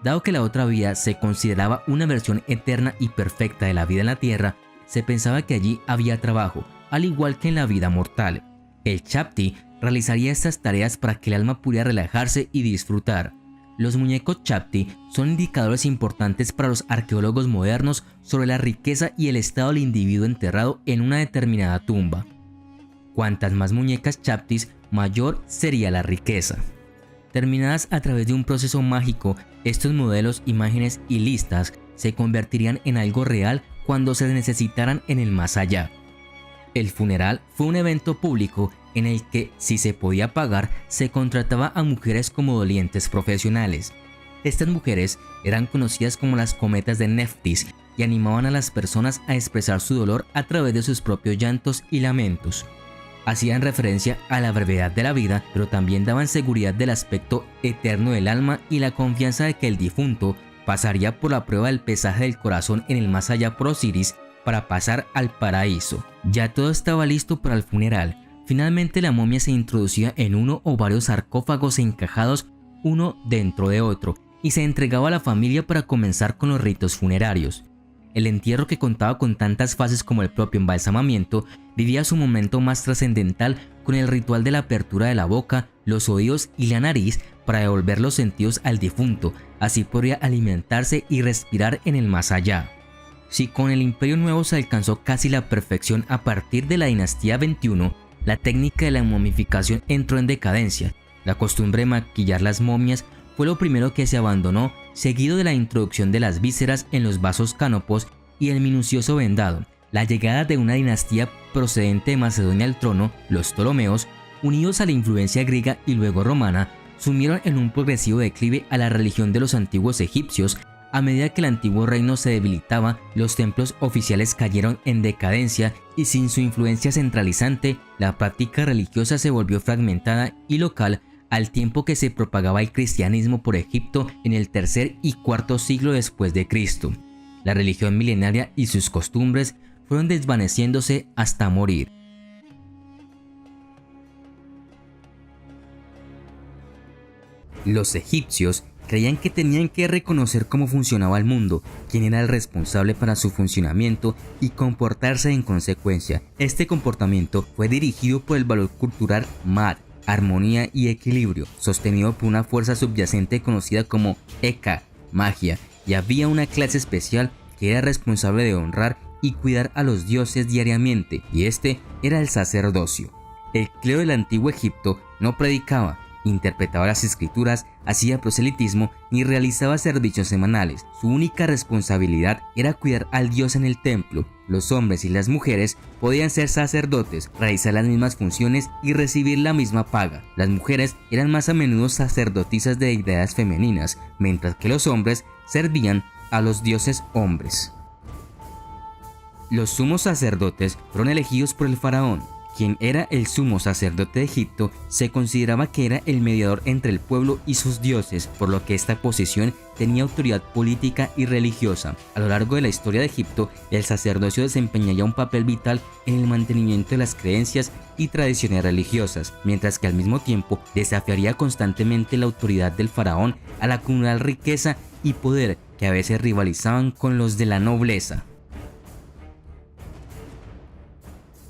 S1: Dado que la otra vida se consideraba una versión eterna y perfecta de la vida en la tierra, se pensaba que allí había trabajo, al igual que en la vida mortal. El chapti realizaría estas tareas para que el alma pudiera relajarse y disfrutar. Los muñecos chapti son indicadores importantes para los arqueólogos modernos sobre la riqueza y el estado del individuo enterrado en una determinada tumba. Cuantas más muñecas chaptis, mayor sería la riqueza. Terminadas a través de un proceso mágico, estos modelos, imágenes y listas se convertirían en algo real cuando se necesitaran en el más allá. El funeral fue un evento público en el que, si se podía pagar, se contrataba a mujeres como dolientes profesionales. Estas mujeres eran conocidas como las cometas de Neftis y animaban a las personas a expresar su dolor a través de sus propios llantos y lamentos. Hacían referencia a la brevedad de la vida, pero también daban seguridad del aspecto eterno del alma y la confianza de que el difunto pasaría por la prueba del pesaje del corazón en el más allá por Osiris para pasar al paraíso. Ya todo estaba listo para el funeral. Finalmente la momia se introducía en uno o varios sarcófagos encajados uno dentro de otro y se entregaba a la familia para comenzar con los ritos funerarios. El entierro, que contaba con tantas fases como el propio embalsamamiento, vivía su momento más trascendental con el ritual de la apertura de la boca, los oídos y la nariz para devolver los sentidos al difunto. Así podría alimentarse y respirar en el más allá. Si con el Imperio Nuevo se alcanzó casi la perfección a partir de la dinastía 21, la técnica de la momificación entró en decadencia. La costumbre de maquillar las momias fue lo primero que se abandonó, seguido de la introducción de las vísceras en los vasos cánopos y el minucioso vendado. La llegada de una dinastía procedente de Macedonia al trono, los Ptolomeos, unidos a la influencia griega y luego romana, sumieron en un progresivo declive a la religión de los antiguos egipcios. A medida que el antiguo reino se debilitaba, los templos oficiales cayeron en decadencia y sin su influencia centralizante, la práctica religiosa se volvió fragmentada y local al tiempo que se propagaba el cristianismo por Egipto en el tercer y cuarto siglo después de Cristo. La religión milenaria y sus costumbres fueron desvaneciéndose hasta morir. Los egipcios creían que tenían que reconocer cómo funcionaba el mundo, quién era el responsable para su funcionamiento y comportarse en consecuencia. Este comportamiento fue dirigido por el valor cultural Ma'at, armonía y equilibrio, sostenido por una fuerza subyacente conocida como Eka, magia, y había una clase especial que era responsable de honrar y cuidar a los dioses diariamente, y este era el sacerdocio. El clero del antiguo Egipto no predicaba, interpretaba las escrituras, hacía proselitismo ni realizaba servicios semanales. Su única responsabilidad era cuidar al dios en el templo. Los hombres y las mujeres podían ser sacerdotes, realizar las mismas funciones y recibir la misma paga. Las mujeres eran más a menudo sacerdotisas de deidades femeninas, mientras que los hombres servían a los dioses hombres. Los sumos sacerdotes fueron elegidos por el faraón. Quien era el sumo sacerdote de Egipto se consideraba que era el mediador entre el pueblo y sus dioses, por lo que esta posición tenía autoridad política y religiosa. A lo largo de la historia de Egipto, el sacerdocio desempeñaría un papel vital en el mantenimiento de las creencias y tradiciones religiosas, mientras que al mismo tiempo desafiaría constantemente la autoridad del faraón al acumular riqueza y poder que a veces rivalizaban con los de la nobleza.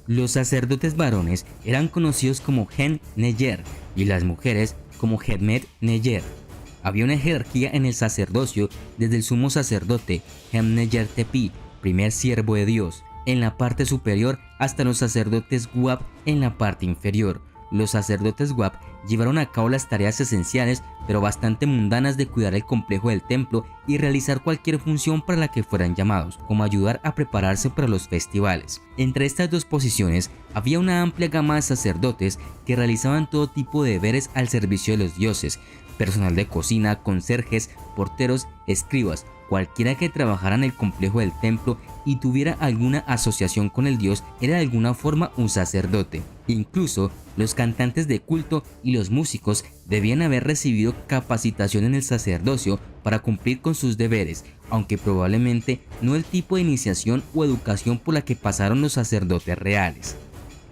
S1: Los sacerdotes varones eran conocidos como Hen Neyer y las mujeres como Hedmet Neyer. Había una jerarquía en el sacerdocio desde el sumo sacerdote Hem Neyer Tepi, primer siervo de Dios, en la parte superior hasta los sacerdotes Wab en la parte inferior. Los sacerdotes Wab llevaron a cabo las tareas esenciales pero bastante mundanas de cuidar el complejo del templo y realizar cualquier función para la que fueran llamados, como ayudar a prepararse para los festivales. Entre estas dos posiciones había una amplia gama de sacerdotes que realizaban todo tipo de deberes al servicio de los dioses: personal de cocina, conserjes, porteros, escribas. Cualquiera que trabajara en el complejo del templo y tuviera alguna asociación con el dios era de alguna forma un sacerdote. Incluso los cantantes de culto y los músicos debían haber recibido capacitación en el sacerdocio para cumplir con sus deberes, aunque probablemente no el tipo de iniciación o educación por la que pasaron los sacerdotes reales.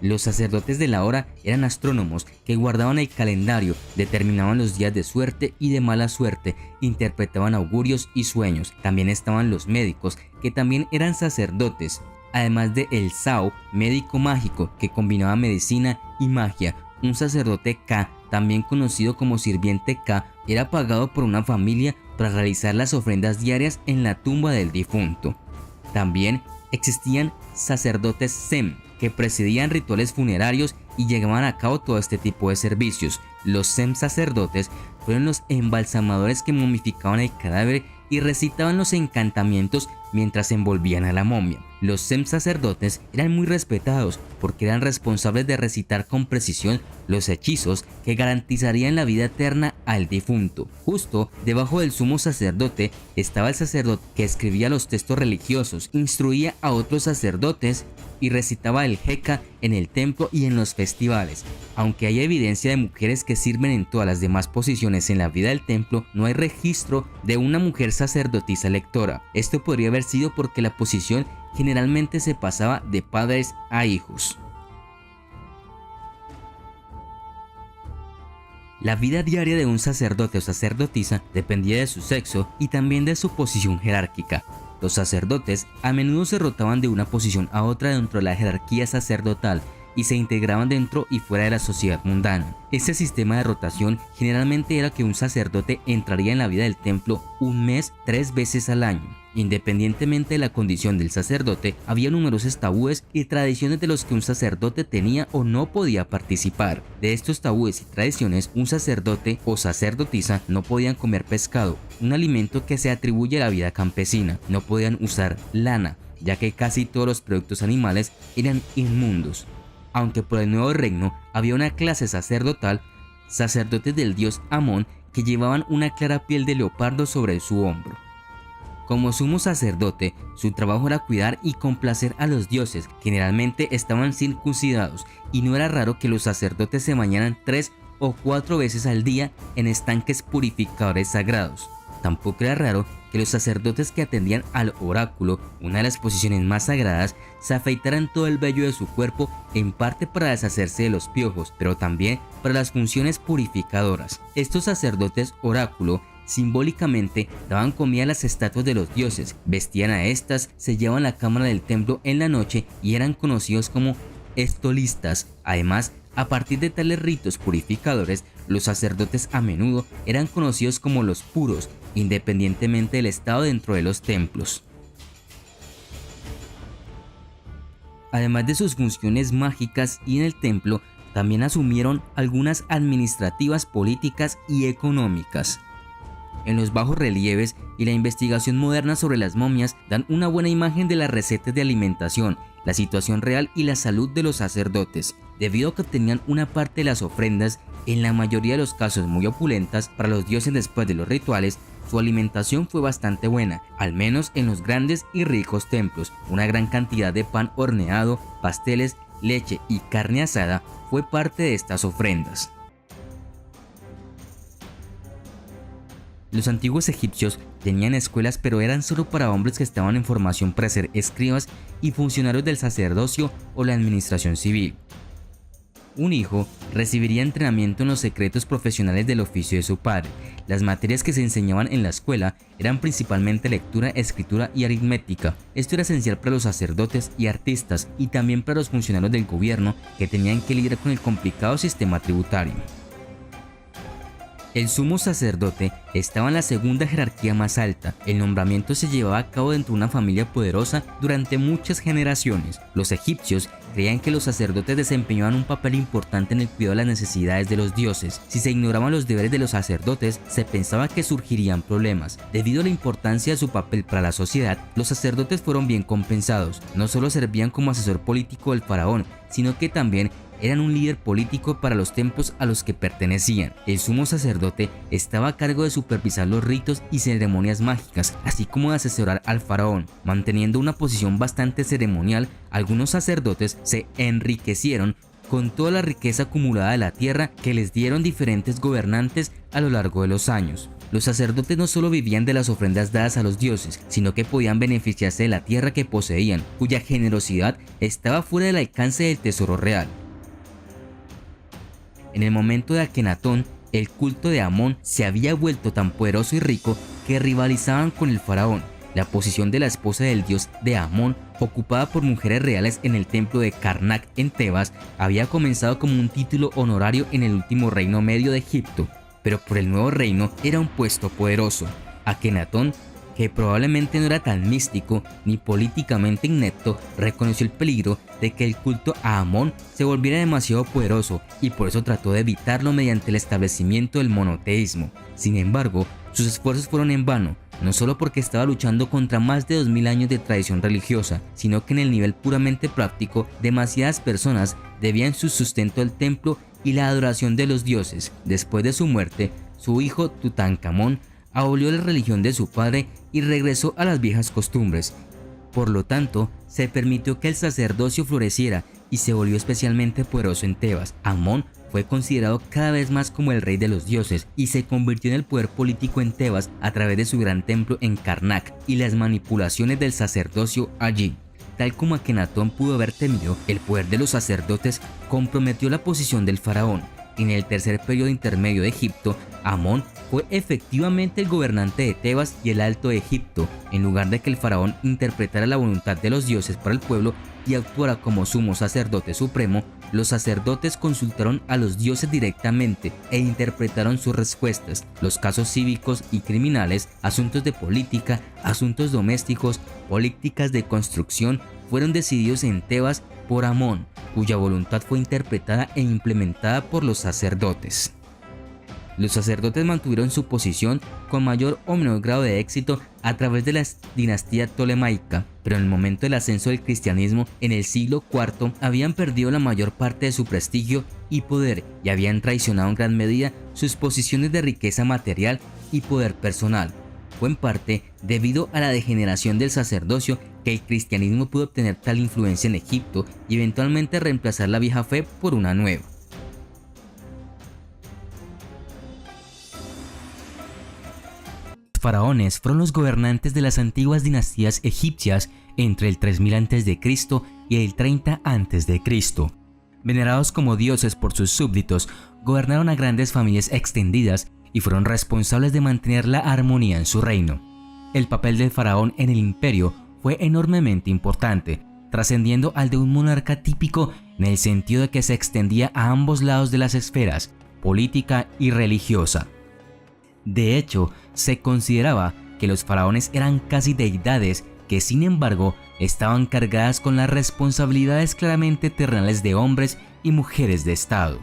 S1: Los sacerdotes de la hora eran astrónomos que guardaban el calendario, determinaban los días de suerte y de mala suerte, interpretaban augurios y sueños. También estaban los médicos, que también eran sacerdotes, además de el Sao, médico mágico, que combinaba medicina y magia. Un sacerdote Ka, también conocido como sirviente Ka, era pagado por una familia para realizar las ofrendas diarias en la tumba del difunto. También existían sacerdotes Sem, que presidían rituales funerarios y llevaban a cabo todo este tipo de servicios. Los Sem sacerdotes fueron los embalsamadores que momificaban el cadáver y recitaban los encantamientos mientras envolvían a la momia. Los Sem sacerdotes eran muy respetados porque eran responsables de recitar con precisión los hechizos que garantizarían la vida eterna al difunto. Justo debajo del sumo sacerdote estaba el sacerdote que escribía los textos religiosos, instruía a otros sacerdotes y recitaba el Heka en el templo y en los festivales. Aunque hay evidencia de mujeres que sirven en todas las demás posiciones en la vida del templo, no hay registro de una mujer sacerdotisa lectora. Esto podría haber sido porque la posición generalmente se pasaba de padres a hijos. La vida diaria de un sacerdote o sacerdotisa dependía de su sexo y también de su posición jerárquica. Los sacerdotes a menudo se rotaban de una posición a otra dentro de la jerarquía sacerdotal y se integraban dentro y fuera de la sociedad mundana. Este sistema de rotación generalmente era que un sacerdote entraría en la vida del templo un mes 3 veces al año. Independientemente de la condición del sacerdote, había numerosos tabúes y tradiciones de los que un sacerdote tenía o no podía participar. De estos tabúes y tradiciones, un sacerdote o sacerdotisa no podían comer pescado, un alimento que se atribuye a la vida campesina. No podían usar lana, ya que casi todos los productos animales eran inmundos. Aunque por el nuevo reino había una clase sacerdotal, sacerdotes del dios Amón, que llevaban una clara piel de leopardo sobre su hombro. Como sumo sacerdote, su trabajo era cuidar y complacer a los dioses. Generalmente estaban circuncidados y no era raro que los sacerdotes se bañaran 3 o 4 veces al día en estanques purificadores sagrados. Tampoco era raro que los sacerdotes que atendían al oráculo, una de las posiciones más sagradas, se afeitaran todo el vello de su cuerpo, en parte para deshacerse de los piojos, pero también para las funciones purificadoras. Estos sacerdotes oráculo simbólicamente daban comida a las estatuas de los dioses, vestían a estas, sellaban la cámara del templo en la noche y eran conocidos como estolistas. Además, a partir de tales ritos purificadores, los sacerdotes a menudo eran conocidos como los puros, independientemente del estado dentro de los templos. Además de sus funciones mágicas y en el templo, también asumieron algunas administrativas, políticas y económicas. En los bajos relieves y la investigación moderna sobre las momias dan una buena imagen de las recetas de alimentación, la situación real y la salud de los sacerdotes. Debido a que obtenían una parte de las ofrendas, en la mayoría de los casos muy opulentas, para los dioses después de los rituales, su alimentación fue bastante buena, al menos en los grandes y ricos templos. Una gran cantidad de pan horneado, pasteles, leche y carne asada fue parte de estas ofrendas. Los antiguos egipcios tenían escuelas, pero eran solo para hombres que estaban en formación para ser escribas y funcionarios del sacerdocio o la administración civil. Un hijo recibiría entrenamiento en los secretos profesionales del oficio de su padre. Las materias que se enseñaban en la escuela eran principalmente lectura, escritura y aritmética. Esto era esencial para los sacerdotes y artistas y también para los funcionarios del gobierno que tenían que lidiar con el complicado sistema tributario. El sumo sacerdote estaba en la segunda jerarquía más alta. El nombramiento se llevaba a cabo dentro de una familia poderosa durante muchas generaciones. Los egipcios creían que los sacerdotes desempeñaban un papel importante en el cuidado de las necesidades de los dioses. Si se ignoraban los deberes de los sacerdotes, se pensaba que surgirían problemas. Debido a la importancia de su papel para la sociedad, los sacerdotes fueron bien compensados. No solo servían como asesor político del faraón, sino que también eran un líder político para los templos a los que pertenecían. El sumo sacerdote estaba a cargo de supervisar los ritos y ceremonias mágicas, así como de asesorar al faraón. Manteniendo una posición bastante ceremonial, algunos sacerdotes se enriquecieron con toda la riqueza acumulada de la tierra que les dieron diferentes gobernantes a lo largo de los años. Los sacerdotes no solo vivían de las ofrendas dadas a los dioses, sino que podían beneficiarse de la tierra que poseían, cuya generosidad estaba fuera del alcance del tesoro real. En el momento de Akenatón, el culto de Amón se había vuelto tan poderoso y rico que rivalizaban con el faraón. La posición de la esposa del dios de Amón, ocupada por mujeres reales en el templo de Karnak en Tebas, había comenzado como un título honorario en el último reino medio de Egipto, pero por el nuevo reino era un puesto poderoso. Akenatón, que probablemente no era tan místico ni políticamente inepto, reconoció el peligro de que el culto a Amón se volviera demasiado poderoso y por eso trató de evitarlo mediante el establecimiento del monoteísmo. Sin embargo, sus esfuerzos fueron en vano, no solo porque estaba luchando contra más de 2000 años de tradición religiosa, sino que en el nivel puramente práctico, demasiadas personas debían su sustento al templo y la adoración de los dioses. Después de su muerte, su hijo Tutankamón abolió la religión de su padre y regresó a las viejas costumbres. Por lo tanto, se permitió que el sacerdocio floreciera y se volvió especialmente poderoso en Tebas. Amón fue considerado cada vez más como el rey de los dioses y se convirtió en el poder político en Tebas a través de su gran templo en Karnak y las manipulaciones del sacerdocio allí. Tal como Akenatón pudo haber temido, el poder de los sacerdotes comprometió la posición del faraón. En el tercer periodo intermedio de Egipto, Amón fue efectivamente el gobernante de Tebas y el Alto de Egipto. En lugar de que el faraón interpretara la voluntad de los dioses para el pueblo y actuara como sumo sacerdote supremo, los sacerdotes consultaron a los dioses directamente e interpretaron sus respuestas. Los casos cívicos y criminales, asuntos de política, asuntos domésticos, políticas de construcción, fueron decididos en Tebas por Amón, cuya voluntad fue interpretada e implementada por los sacerdotes. Los sacerdotes mantuvieron su posición con mayor o menor grado de éxito a través de la dinastía tolemaica, pero en el momento del ascenso del cristianismo en el siglo IV habían perdido la mayor parte de su prestigio y poder y habían traicionado en gran medida sus posiciones de riqueza material y poder personal. Fue en parte debido a la degeneración del sacerdocio que el cristianismo pudo obtener tal influencia en Egipto y eventualmente reemplazar la vieja fe por una nueva. Los faraones fueron los gobernantes de las antiguas dinastías egipcias entre el 3000 a.C. y el 30 a.C. Venerados como dioses por sus súbditos, gobernaron a grandes familias extendidas y fueron responsables de mantener la armonía en su reino. El papel del faraón en el imperio fue enormemente importante, trascendiendo al de un monarca típico en el sentido de que se extendía a ambos lados de las esferas, política y religiosa. De hecho, se consideraba que los faraones eran casi deidades que sin embargo estaban cargadas con las responsabilidades claramente terrenales de hombres y mujeres de estado.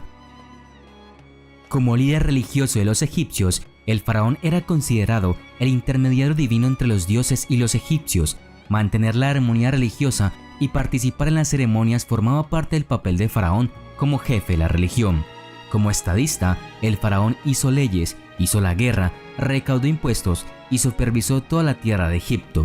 S1: Como líder religioso de los egipcios, el faraón era considerado el intermediario divino entre los dioses y los egipcios. Mantener la armonía religiosa y participar en las ceremonias formaba parte del papel de faraón como jefe de la religión. Como estadista, el faraón hizo leyes, hizo la guerra, recaudó impuestos y supervisó toda la tierra de Egipto.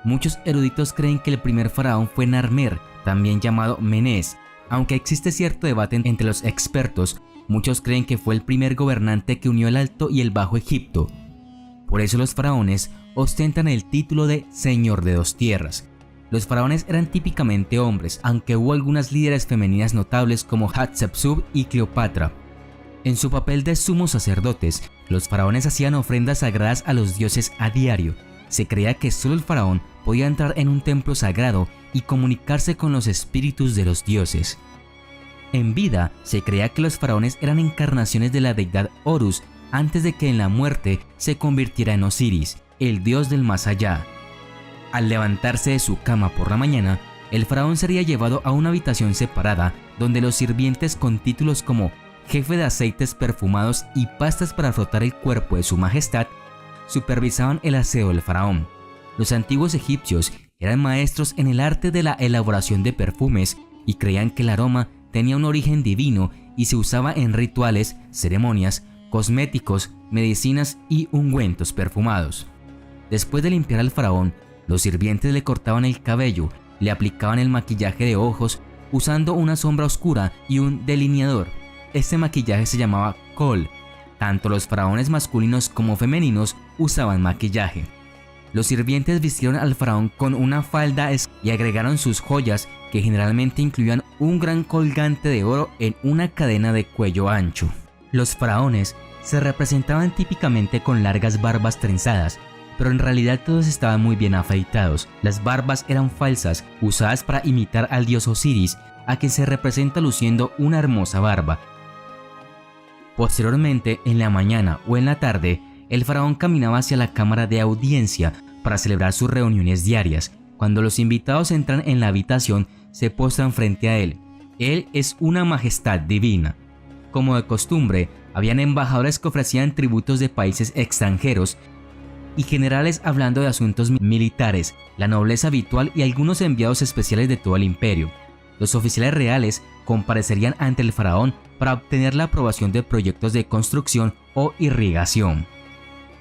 S1: Muchos eruditos creen que el primer faraón fue Narmer, también llamado Menés. Aunque existe cierto debate entre los expertos, muchos creen que fue el primer gobernante que unió el Alto y el Bajo Egipto. Por eso los faraones ostentan el título de Señor de dos tierras. Los faraones eran típicamente hombres, aunque hubo algunas líderes femeninas notables como Hatshepsut y Cleopatra. En su papel de sumos sacerdotes, los faraones hacían ofrendas sagradas a los dioses a diario. Se creía que solo el faraón podía entrar en un templo sagrado y comunicarse con los espíritus de los dioses. En vida, se creía que los faraones eran encarnaciones de la deidad Horus antes de que en la muerte se convirtiera en Osiris, el dios del más allá. Al levantarse de su cama por la mañana, el faraón sería llevado a una habitación separada donde los sirvientes con títulos como jefe de aceites perfumados y pastas para frotar el cuerpo de su majestad supervisaban el aseo del faraón. Los antiguos egipcios eran maestros en el arte de la elaboración de perfumes y creían que el aroma tenía un origen divino y se usaba en rituales, ceremonias, cosméticos, medicinas y ungüentos perfumados. Después de limpiar al faraón, los sirvientes le cortaban el cabello, le aplicaban el maquillaje de ojos usando una sombra oscura y un delineador. Este maquillaje se llamaba Kohl. Tanto los faraones masculinos como femeninos usaban maquillaje. Los sirvientes vistieron al faraón con una falda y agregaron sus joyas, que generalmente incluían un gran colgante de oro en una cadena de cuello ancho. Los faraones se representaban típicamente con largas barbas trenzadas, pero en realidad todos estaban muy bien afeitados. Las barbas eran falsas, usadas para imitar al dios Osiris, a quien se representa luciendo una hermosa barba. Posteriormente, en la mañana o en la tarde, el faraón caminaba hacia la cámara de audiencia para celebrar sus reuniones diarias. Cuando los invitados entran en la habitación, se postran frente a él. Él es una majestad divina. Como de costumbre, habían embajadores que ofrecían tributos de países extranjeros y generales hablando de asuntos militares, la nobleza habitual y algunos enviados especiales de todo el imperio. Los oficiales reales comparecerían ante el faraón para obtener la aprobación de proyectos de construcción o irrigación.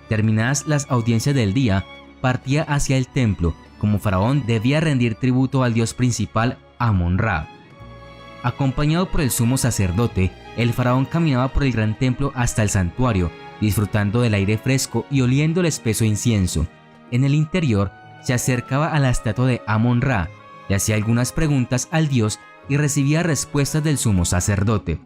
S1: Terminadas las audiencias del día, partía hacia el templo. Como faraón debía rendir tributo al dios principal Amon-Ra. Acompañado por el sumo sacerdote, el faraón caminaba por el gran templo hasta el santuario, disfrutando del aire fresco y oliendo el espeso incienso. En el interior, se acercaba a la estatua de Amon-Ra, le hacía algunas preguntas al dios y recibía respuestas del sumo sacerdote.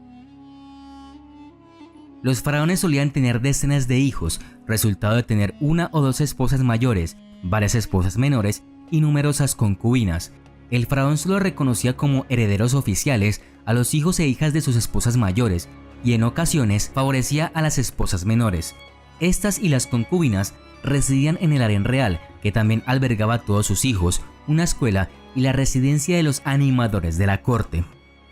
S1: Los faraones solían tener decenas de hijos, resultado de tener una o dos esposas mayores, varias esposas menores y numerosas concubinas. El faraón solo reconocía como herederos oficiales a los hijos e hijas de sus esposas mayores y en ocasiones favorecía a las esposas menores. Estas y las concubinas residían en el harén real, que también albergaba a todos sus hijos, una escuela y la residencia de los animadores de la corte.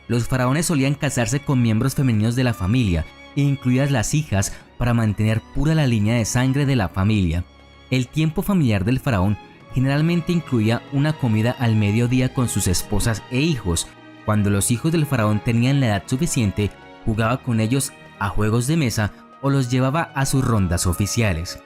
S1: Los faraones solían casarse con miembros femeninos de la familia, incluidas las hijas, para mantener pura la línea de sangre de la familia. El tiempo familiar del faraón generalmente incluía una comida al mediodía con sus esposas e hijos. Cuando los hijos del faraón tenían la edad suficiente, jugaba con ellos a juegos de mesa o los llevaba a sus rondas oficiales.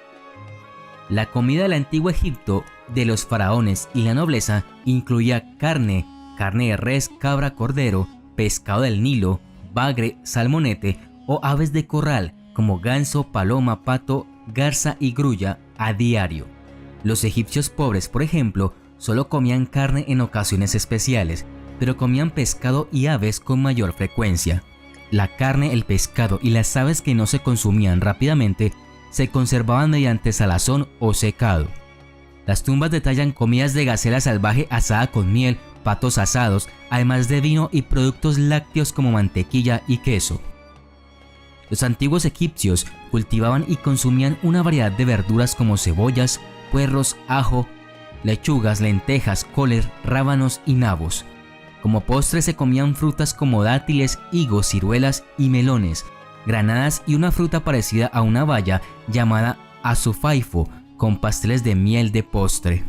S1: La comida del antiguo Egipto de los faraones y la nobleza incluía carne de res, cabra, cordero, pescado del Nilo, bagre, salmonete o aves de corral como ganso, paloma, pato, garza y grulla a diario. Los egipcios pobres, por ejemplo, solo comían carne en ocasiones especiales, pero comían pescado y aves con mayor frecuencia. La carne, el pescado y las aves que no se consumían rápidamente se conservaban mediante salazón o secado. Las tumbas detallan comidas de gacela salvaje asada con miel, patos asados, además de vino y productos lácteos como mantequilla y queso. Los antiguos egipcios cultivaban y consumían una variedad de verduras como cebollas, puerros, ajo, lechugas, lentejas, coles, rábanos y nabos. Como postre se comían frutas como dátiles, higos, ciruelas y melones, granadas y una fruta parecida a una baya llamada azufaifo, con pasteles de miel de postre.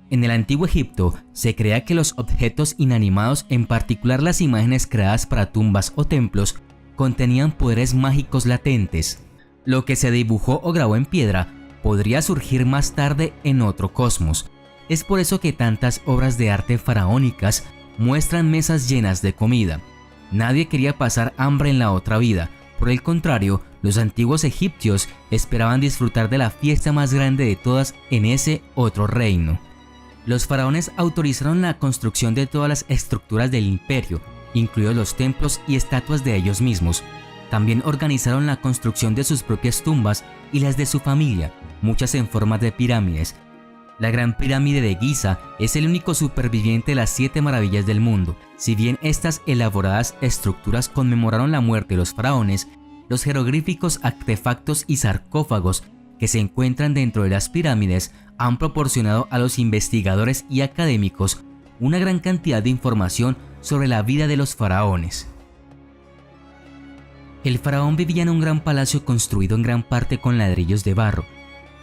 S1: En el antiguo Egipto se creía que los objetos inanimados, en particular las imágenes creadas para tumbas o templos, contenían poderes mágicos latentes. Lo que se dibujó o grabó en piedra podría surgir más tarde en otro cosmos. Es por eso que tantas obras de arte faraónicas muestran mesas llenas de comida. Nadie quería pasar hambre en la otra vida. Por el contrario, los antiguos egipcios esperaban disfrutar de la fiesta más grande de todas en ese otro reino. Los faraones autorizaron la construcción de todas las estructuras del imperio, incluidos los templos y estatuas de ellos mismos. También organizaron la construcción de sus propias tumbas y las de su familia, muchas en forma de pirámides. La Gran Pirámide de Giza es el único superviviente de las 7 maravillas del mundo. Si bien estas elaboradas estructuras conmemoraron la muerte de los faraones, los jeroglíficos, artefactos y sarcófagos que se encuentran dentro de las pirámides han proporcionado a los investigadores y académicos una gran cantidad de información sobre la vida de los faraones. El faraón vivía en un gran palacio construido en gran parte con ladrillos de barro.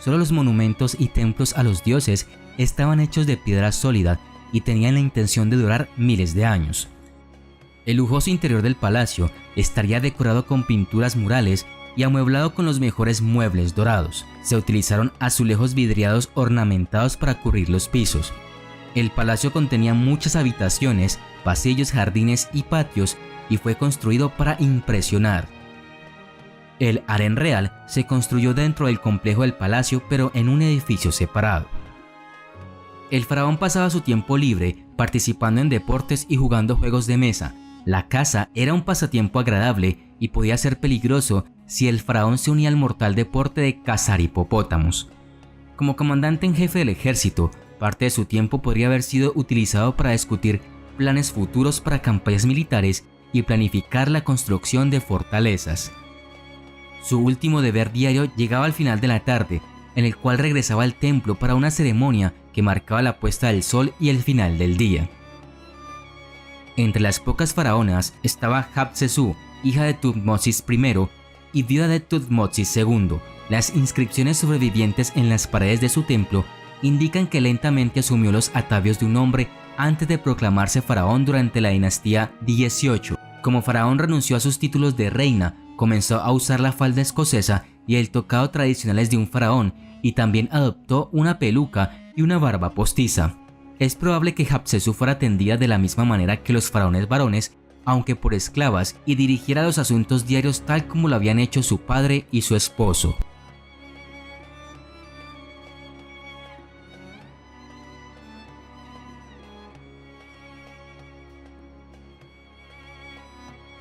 S1: Solo los monumentos y templos a los dioses estaban hechos de piedra sólida y tenían la intención de durar miles de años. El lujoso interior del palacio estaría decorado con pinturas murales y amueblado con los mejores muebles dorados. Se utilizaron azulejos vidriados ornamentados para cubrir los pisos. El palacio contenía muchas habitaciones, pasillos, jardines y patios y fue construido para impresionar. El harén real se construyó dentro del complejo del palacio, pero en un edificio separado. El faraón pasaba su tiempo libre participando en deportes y jugando juegos de mesa. La caza era un pasatiempo agradable y podía ser peligroso si el faraón se unía al mortal deporte de cazar hipopótamos. Como comandante en jefe del ejército, parte de su tiempo podría haber sido utilizado para discutir planes futuros para campañas militares y planificar la construcción de fortalezas. Su último deber diario llegaba al final de la tarde, en el cual regresaba al templo para una ceremonia que marcaba la puesta del sol y el final del día. Entre las pocas faraonas estaba Hatshepsut, hija de Tutmosis I y viuda de Tutmosis II. Las inscripciones sobrevivientes en las paredes de su templo indican que lentamente asumió los atavios de un hombre antes de proclamarse faraón durante la dinastía 18. Como faraón renunció a sus títulos de reina, comenzó a usar la falda escocesa y el tocado tradicionales de un faraón, y también adoptó una peluca y una barba postiza. Es probable que Hatshepsut fuera atendida de la misma manera que los faraones varones, aunque por esclavas, y dirigiera los asuntos diarios tal como lo habían hecho su padre y su esposo.